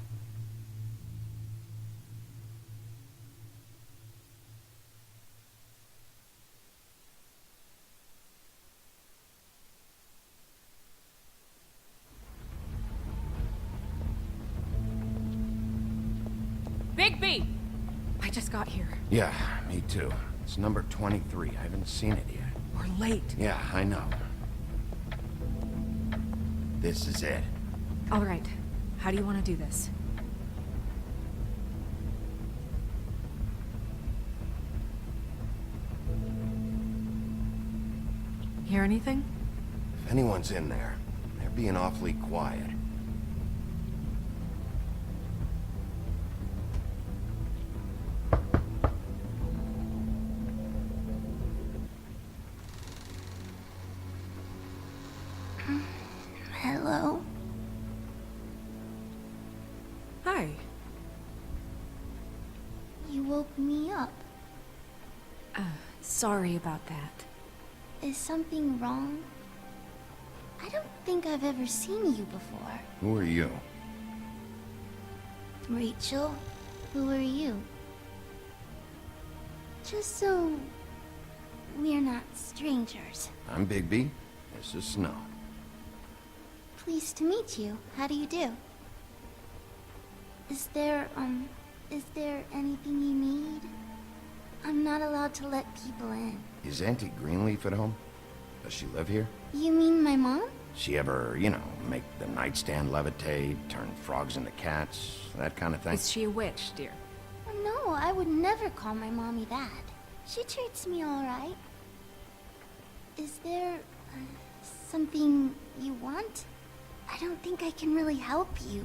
Bigby! I just got here. Yeah, me too. It's number 23. I haven't seen it yet. We're late. Yeah, I know. This is it. All right. How do you want to do this? Hear anything? If anyone's in there, they're being awfully quiet. Hello? Hi. You woke me up. Sorry about that. Is something wrong? I don't think I've ever seen you before. Who are you? Rachel, who are you? Just so we're not strangers. I'm Bigby. This is Snow. Pleased to meet you. How do you do? Is there anything you need? I'm not allowed to let people in. Is Auntie Greenleaf at home? Does she live here? You mean my mom? She ever, make the nightstand levitate, turn frogs into cats, that kind of thing? Is she a witch, dear? No, I would never call my mommy that. She treats me all right. Is there something you want? I don't think I can really help you.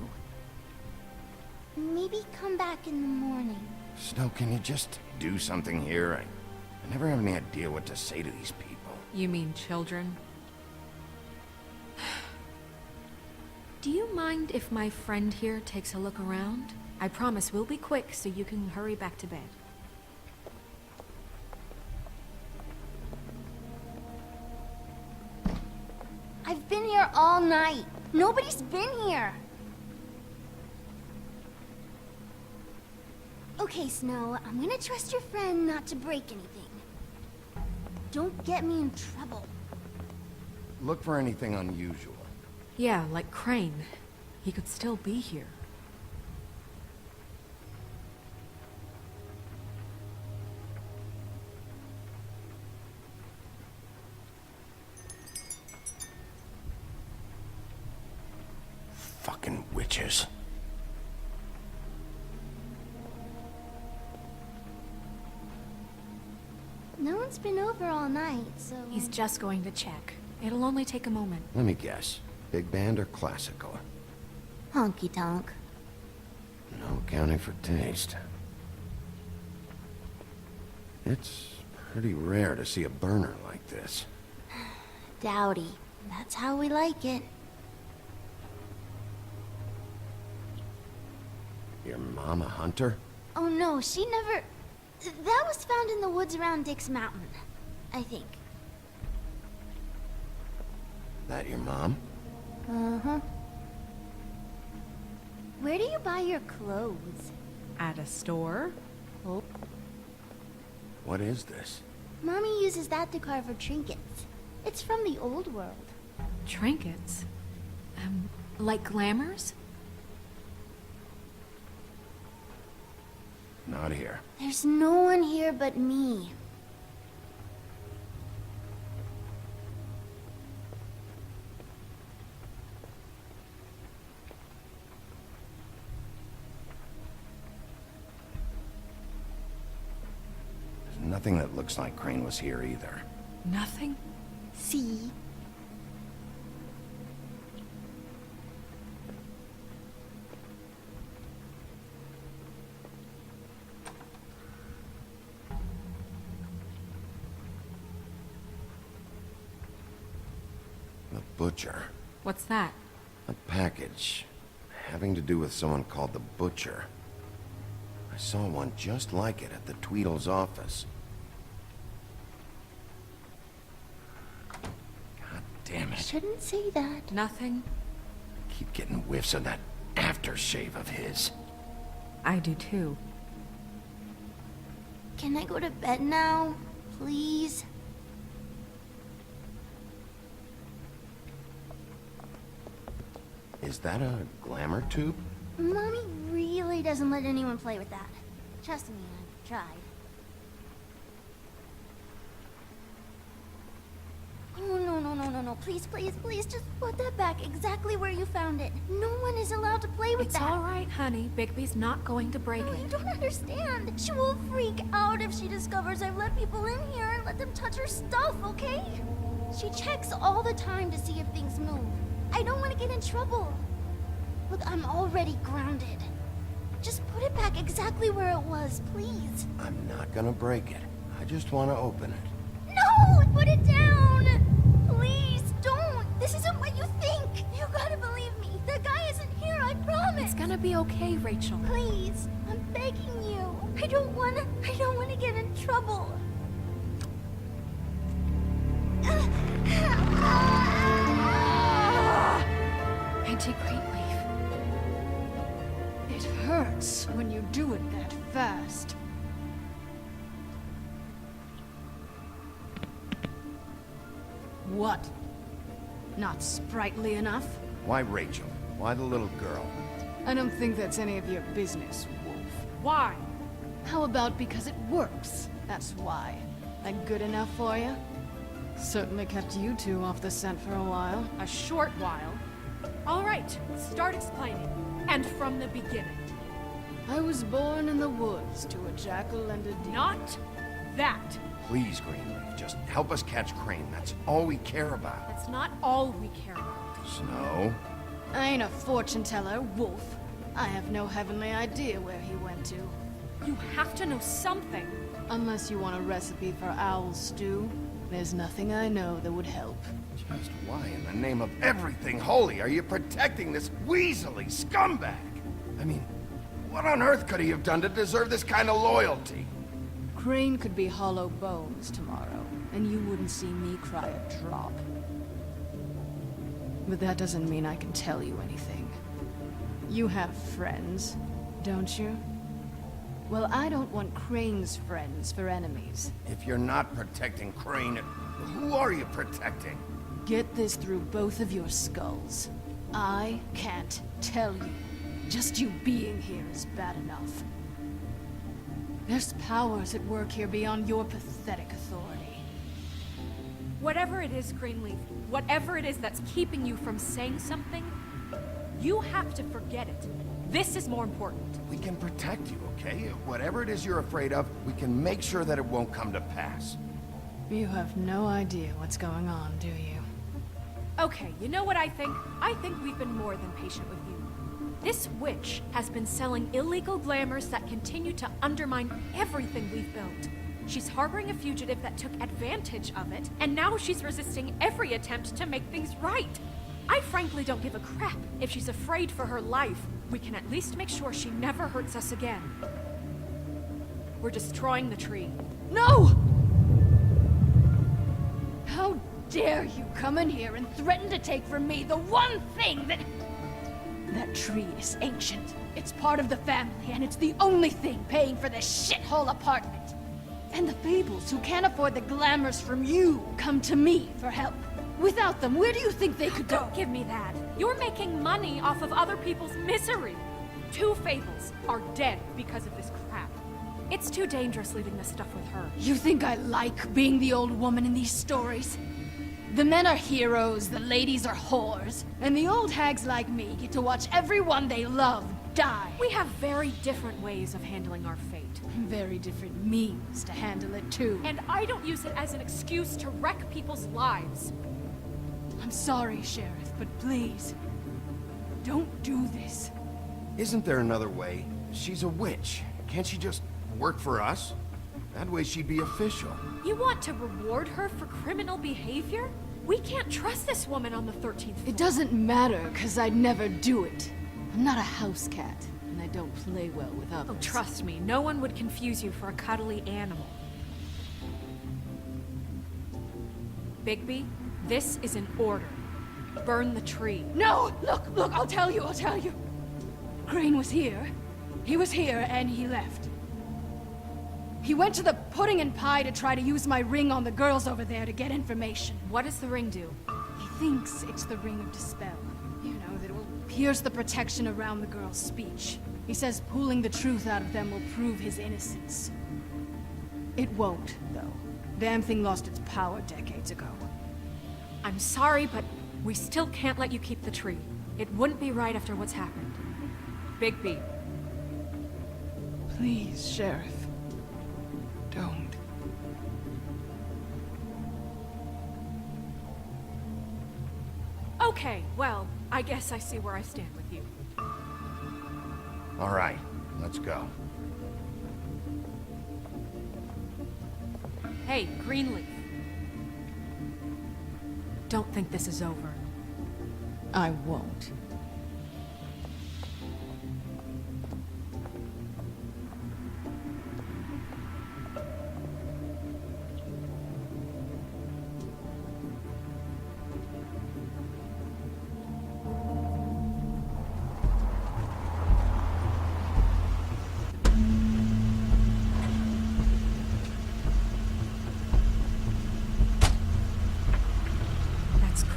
Maybe come back in the morning. Snow, can you just do something here? I never have any idea what to say to these people. You mean children? Do you mind if my friend here takes a look around? I promise we'll be quick so you can hurry back to bed. I've been here all night. Nobody's been here. Okay, Snow, I'm gonna trust your friend not to break anything. Don't get me in trouble. Look for anything unusual. Yeah, like Crane. He could still be here. Fucking witches. No one's been over all night, so... He's just going to check. It'll only take a moment. Let me guess. Big band or classical? Honky-tonk. No accounting for taste. It's pretty rare to see a burner like this. Dowdy. That's how we like it. Your mom a hunter? Oh no, she never... That was found in the woods around Dick's Mountain, I think. That your mom? Uh-huh. Where do you buy your clothes? At a store? Oh. What is this? Mommy uses that to carve her trinkets. It's from the old world. Trinkets? Like glamours? Not here. There's no one here but me. There's nothing that looks like Crane was here either. Nothing? See? The Butcher. What's that? A package having to do with someone called the Butcher. I saw one just like it at the Tweedle's office. God damn it. Shouldn't say that. Nothing? Keep getting whiffs of that aftershave of his. I do too. Can I go to bed now? Please? Is that a glamour tube? Mommy really doesn't let anyone play with that. Trust me, I've tried. Oh, no. Please, just put that back exactly where you found it. No one is allowed to play with that. It's all right, honey. Bigby's not going to break No, it. you don't understand. She will freak out if she discovers I've let people in here and let them touch her stuff, okay? She checks all the time to see if things move. I don't want to get in trouble. Look, I'm already grounded. Just put it back exactly where it was, please. I'm not gonna break it. I just want to open it. No! Put it down! Please, don't! This isn't what you think! You gotta believe me. The guy isn't here, I promise! It's gonna be okay, Rachel. Please, I'm begging you. I don't wanna get in trouble. Auntie Greenleaf. It hurts when you do it that fast. What? Not sprightly enough? Why Rachel? Why the little girl? I don't think that's any of your business, Wolf. Why? How about because it works? That's why. That good enough for you? Certainly kept you two off the scent for a while. A short while. All right, start explaining. And from the beginning. I was born in the woods to a jackal and a deer. Not that. Please, Greenleaf, just help us catch Crane. That's all we care about. That's not all we care about. Snow? I ain't a fortune teller, Wolf. I have no heavenly idea where he went to. You have to know something. Unless you want a recipe for owl stew, there's nothing I know that would help. Just why in the name of everything holy are you protecting this weaselly scumbag? I mean, what on earth could he have done to deserve this kind of loyalty? Crane could be hollow bones tomorrow, and you wouldn't see me cry a drop. But that doesn't mean I can tell you anything. You have friends, don't you? Well, I don't want Crane's friends for enemies. If you're not protecting Crane, who are you protecting? Get this through both of your skulls. I can't tell you. Just you being here is bad enough. There's powers at work here beyond your pathetic authority. Whatever it is, Greenleaf, whatever it is that's keeping you from saying something, you have to forget it. This is more important. We can protect you, okay? Whatever it is you're afraid of, we can make sure that it won't come to pass. You have no idea what's going on, do you? Okay, you know what I think? I think we've been more than patient with you. This witch has been selling illegal glamours that continue to undermine everything we've built. She's harboring a fugitive that took advantage of it, and now she's resisting every attempt to make things right. I frankly don't give a crap if she's afraid for her life. We can at least make sure she never hurts us again. We're destroying the tree. No! How dare you come in here and threaten to take from me the one thing that... That tree is ancient. It's part of the family, and it's the only thing paying for this shithole apartment. And the Fables, who can't afford the glamours from you, come to me for help. Without them, where do you think they could go? Don't give me that. You're making money off of other people's misery. 2 Fables are dead because of this crap. It's too dangerous leaving this stuff with her. You think I like being the old woman in these stories? The men are heroes, the ladies are whores, and the old hags like me get to watch everyone they love die. We have very different ways of handling our fate. Very different means to handle it, too. And I don't use it as an excuse to wreck people's lives. I'm sorry, Sheriff, but please, don't do this. Isn't there another way? She's a witch. Can't she just work for us? That way she'd be official. You want to reward her for criminal behavior? We can't trust this woman on the 13th floor. It doesn't matter, because I'd never do it. I'm not a house cat, and I don't play well with others. Oh, trust me, no one would confuse you for a cuddly animal. Bigby, this is an order. Burn the tree. No! Look, I'll tell you. Crane was here. He was here, and he left. He went to the pudding and pie to try to use my ring on the girls over there to get information. What does the ring do? He thinks it's the Ring of Dispel. You know, that it will pierce the protection around the girls' speech. He says pulling the truth out of them will prove his innocence. It won't, though. Damn thing lost its power decades ago. I'm sorry, but we still can't let you keep the tree. It wouldn't be right after what's happened. Bigby. Please, Sheriff. Don't. Okay, well, I guess I see where I stand with you. All right, let's go. Hey, Greenleaf. Don't think this is over. I won't.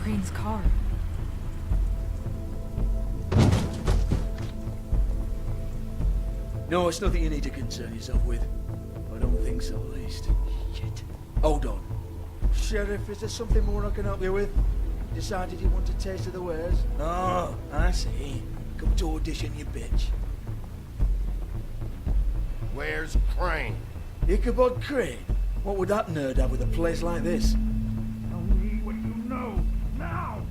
Crane's car. No, it's nothing you need to concern yourself with. I don't think so, at least. Shit. Hold on. Sheriff, is there something more I can help you with? Decided you want a taste of the wares? Oh, I see. Come to audition, you bitch. Where's Crane? Ichabod Crane? What would that nerd have with a place like this? Tell me what you know, now!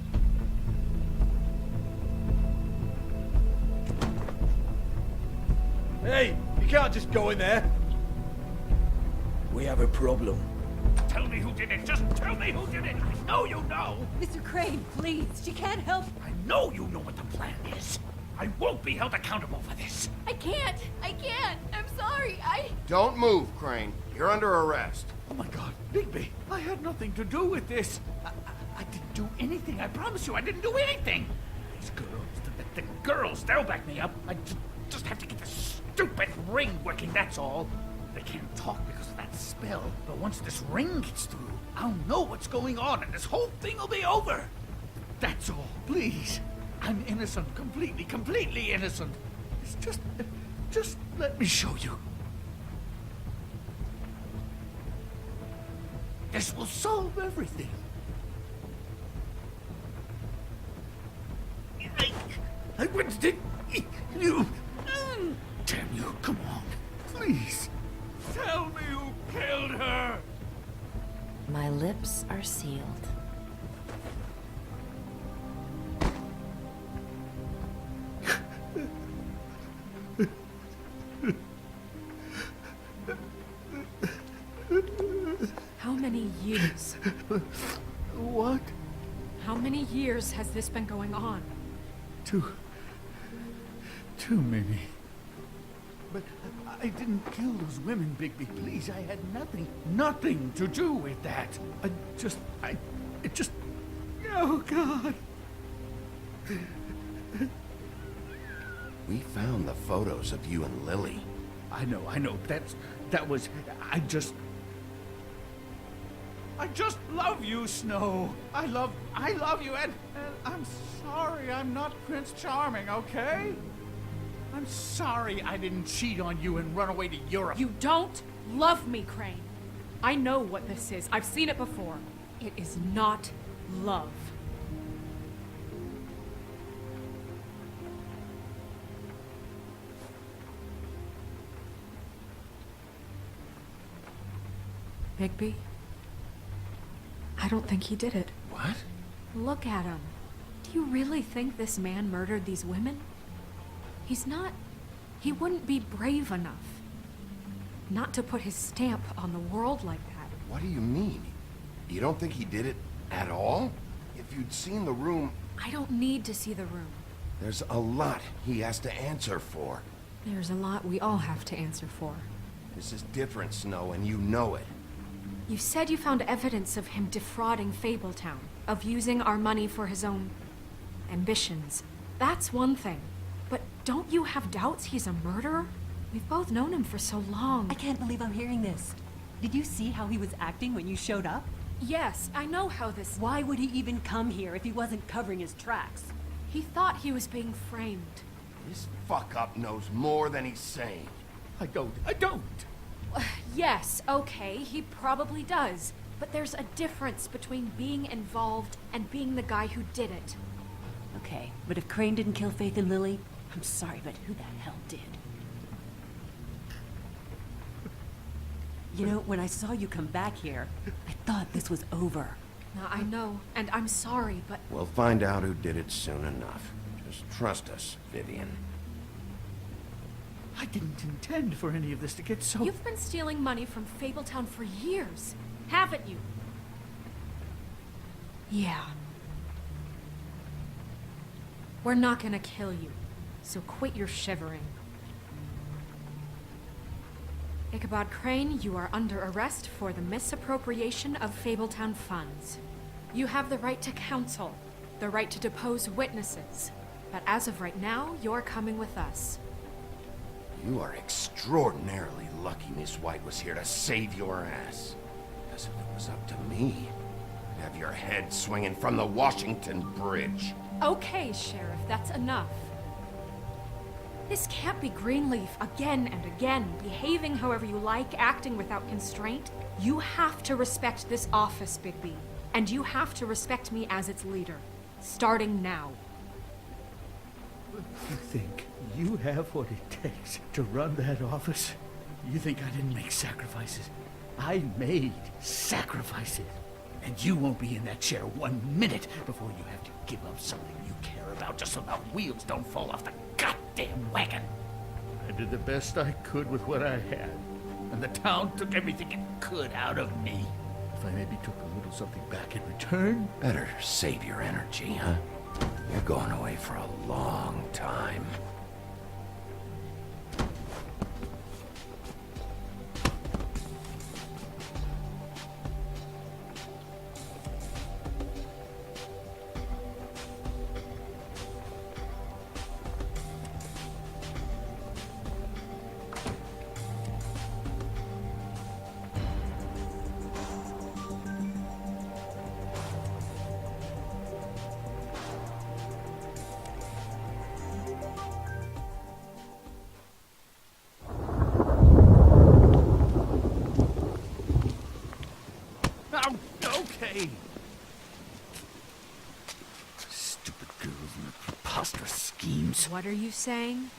Hey, you can't just go in there. We have a problem. tell me who did it. Just tell me who did it. I know you know. Mr. Crane, please. She can't help. I know you know what the plan is. I won't be held accountable for this. I can't. I'm sorry. Don't move, Crane. You're under arrest. Oh my God, Bigby, I had nothing to do with this. I didn't do anything. I promise you, I didn't do anything. These girls, the girls, they'll back me up. I just have to get this stupid ring working, that's all. They can't talk because of that spell, but once this ring gets through, I'll know what's going on and this whole thing will be over. That's all, please. I'm innocent, completely innocent. It's just let me show you. This will solve everything. I went to you. Damn you, come on. Please. Tell me who killed her. My lips are sealed. How many years? What? How many years has this been going on? Two, maybe. But I didn't kill those women, Bigby. Please, I had nothing to do with that. It just... Oh, God. We found the photos of you and Lily. I know. I just love you, Snow. I love you, and I'm sorry I'm not Prince Charming, okay? I'm sorry I didn't cheat on you and run away to Europe. You don't love me, Crane. I know what this is. I've seen it before. It is not love. Bigby? I don't think he did it. What? Look at him. Do you really think this man murdered these women? He's not... He wouldn't be brave enough. Not to put his stamp on the world like that. What do you mean? You don't think he did it at all? If you'd seen the room... I don't need to see the room. There's a lot he has to answer for. There's a lot we all have to answer for. This is different, Snow, and you know it. You said you found evidence of him defrauding Fabletown, of using our money for his own ambitions. That's one thing. But don't you have doubts he's a murderer? We've both known him for so long. I can't believe I'm hearing this. Did you see how he was acting when you showed up? Yes, I know how this... Why would he even come here if he wasn't covering his tracks? He thought he was being framed. This fuck-up knows more than he's saying. I don't. Yes, okay, he probably does. But there's a difference between being involved and being the guy who did it. Okay, but if Crane didn't kill Faith and Lily, I'm sorry, but who the hell did? You know, when I saw you come back here, I thought this was over. Now, I know, and I'm sorry, but... We'll find out who did it soon enough. Just trust us, Vivian. I didn't intend for any of this to get so... You've been stealing money from Fabletown for years, haven't you? Yeah. We're not gonna kill you, so quit your shivering. Ichabod Crane, you are under arrest for the misappropriation of Fabletown funds. You have the right to counsel, the right to depose witnesses, but as of right now, you're coming with us. You are extraordinarily lucky Miss White was here to save your ass. Because if it was up to me, I'd have your head swinging from the Washington Bridge. Okay, Sheriff, that's enough. This can't be Greenleaf again and again, behaving however you like, acting without constraint. You have to respect this office, Bigby. And you have to respect me as its leader. Starting now. You think you have what it takes to run that office? You think I didn't make sacrifices? I made sacrifices. And you won't be in that chair 1 minute before you have to give up something you care about just so the wheels don't fall off the goddamn wagon. I did the best I could with what I had, and the town took everything it could out of me. If if I maybe took a little something back in return? Better save your energy, huh? You're going away for a long time. Okay. Stupid girls and their preposterous schemes. What are you saying?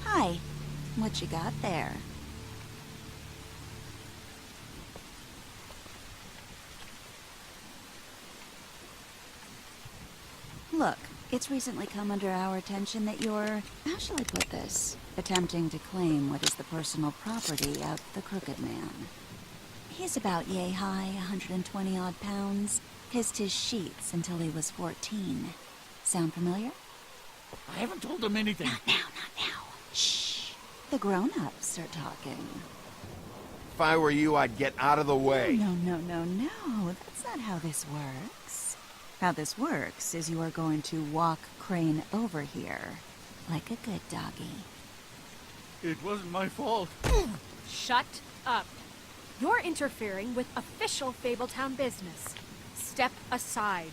Hi. What you got there? Look, it's recently come under our attention that you're, how shall I put this, attempting to claim what is the personal property of the Crooked Man. He's about yay high, 120 odd pounds, kissed his sheets until he was 14. Sound familiar? I haven't told them anything. Not now. Shh. The grown-ups are talking. If I were you, I'd get out of the way. No. That's not how this works. How this works is you are going to walk Crane over here, like a good doggy. It wasn't my fault. Shut up. You're interfering with official Fabletown business. Step aside.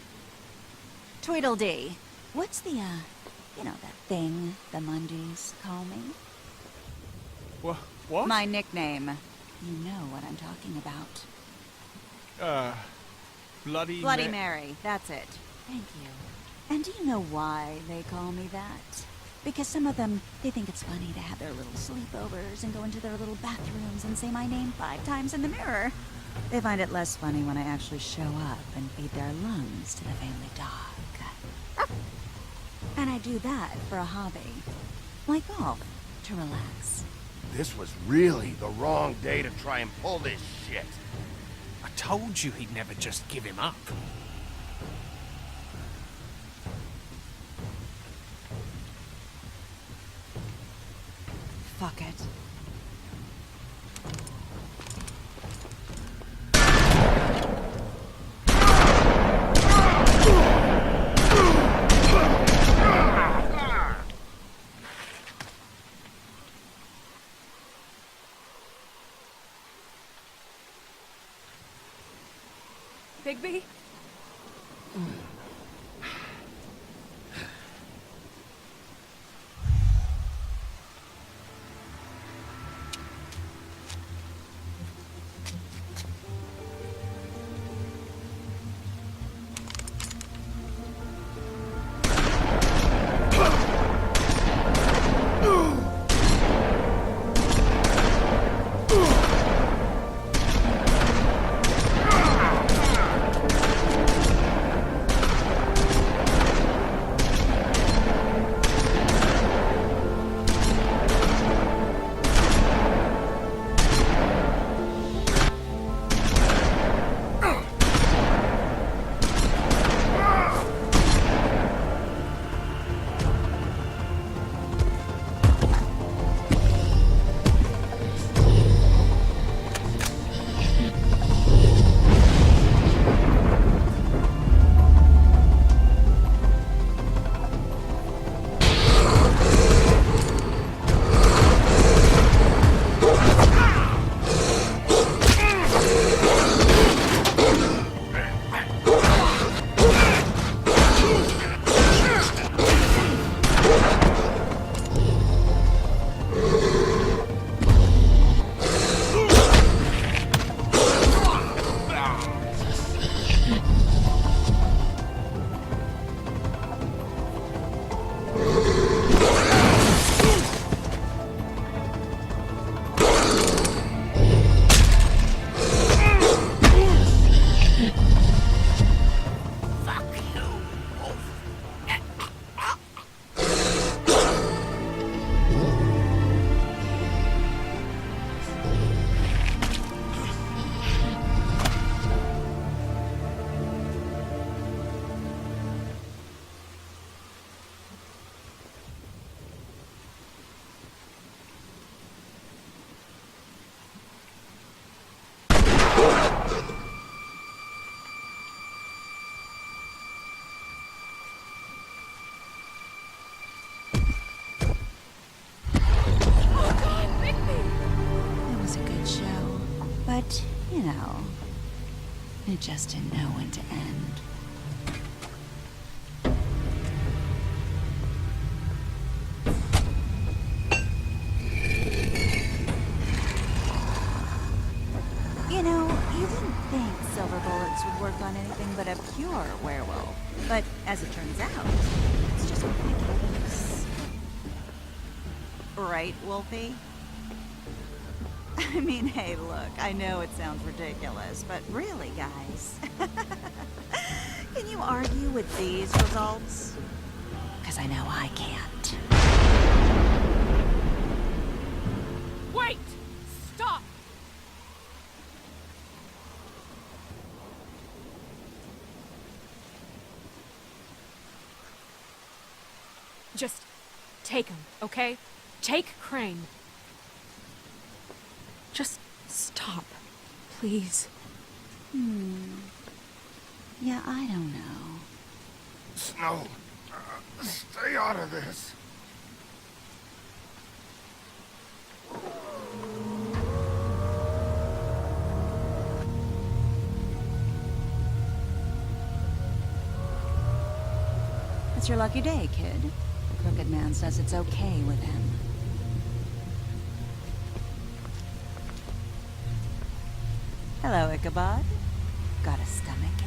Tweedledee. What's the, you know, that thing the Mundys call me? What? My nickname. You know what I'm talking about. Bloody Mary, that's it. Thank you. And do you know why they call me that? Because some of them, they think it's funny to have their little sleepovers and go into their little bathrooms and say my name 5 times in the mirror. They find it less funny when I actually show up and feed their lungs to the family dog. And I do that for a hobby. Like golf, to relax. This was really the wrong day to try and pull this shit. I told you he'd never just give him up. Fuck it. Bigby? But, you know, it just didn't know when to end. You know, you wouldn't think silver bullets would work on anything but a pure werewolf. But as it turns out, it's just not the case. Right, Wolfie? I mean, hey, look, I know it sounds ridiculous, but really, guys, can you argue with these results? Because I know I can't. Wait! Stop! Just take him, okay? Take Crane. Just stop, please. Yeah, I don't know. Snow, stay out of this. It's your lucky day, kid. The Crooked Man says it's okay with him. Hello, Ichabod. Got a stomachache?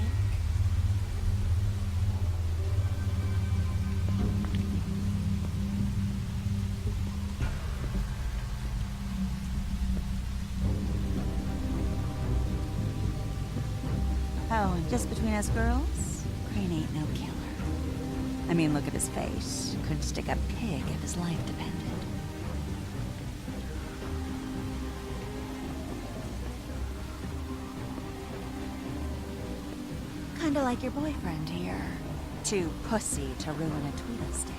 Oh, and just between us girls, Crane ain't no killer. I mean, look at his face. Could stick a pig if his life depended. Kinda like your boyfriend here. Too pussy to ruin a Tweedle stay.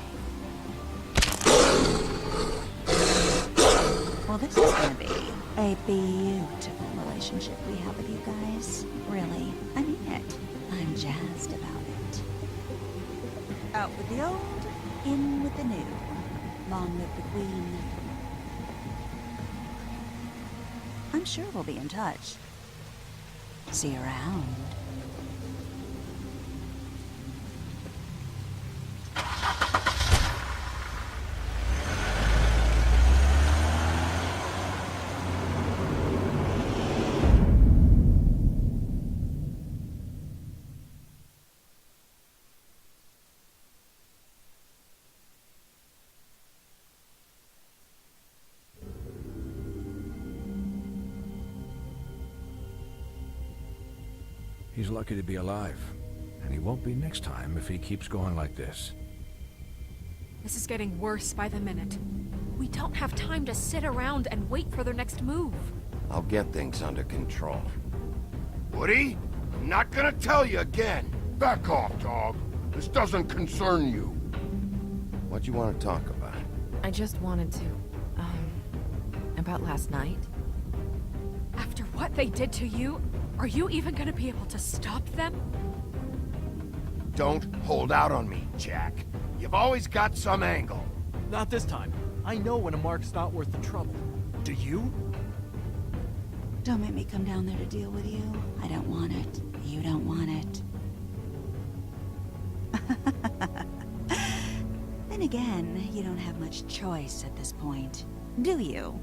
Well, this is gonna be a beautiful relationship we have with you guys. Really, I mean it. I'm jazzed about it. Out with the old, in with the new. Long live the Queen. I'm sure we'll be in touch. See you around. He's lucky to be alive, and he won't be next time if he keeps going like this. This is getting worse by the minute. We don't have time to sit around and wait for their next move. I'll get things under control. Woody, I'm not gonna tell you again. Back off, dog. This doesn't concern you. What do you want to talk about? I just wanted to, about last night. After what they did to you, are you even gonna be able to stop them? Don't hold out on me, Jack. You've always got some angle. Not this time. I know when a mark's not worth the trouble. Do you? Don't make me come down there to deal with you. I don't want it. You don't want it. Then again, you don't have much choice at this point, do you?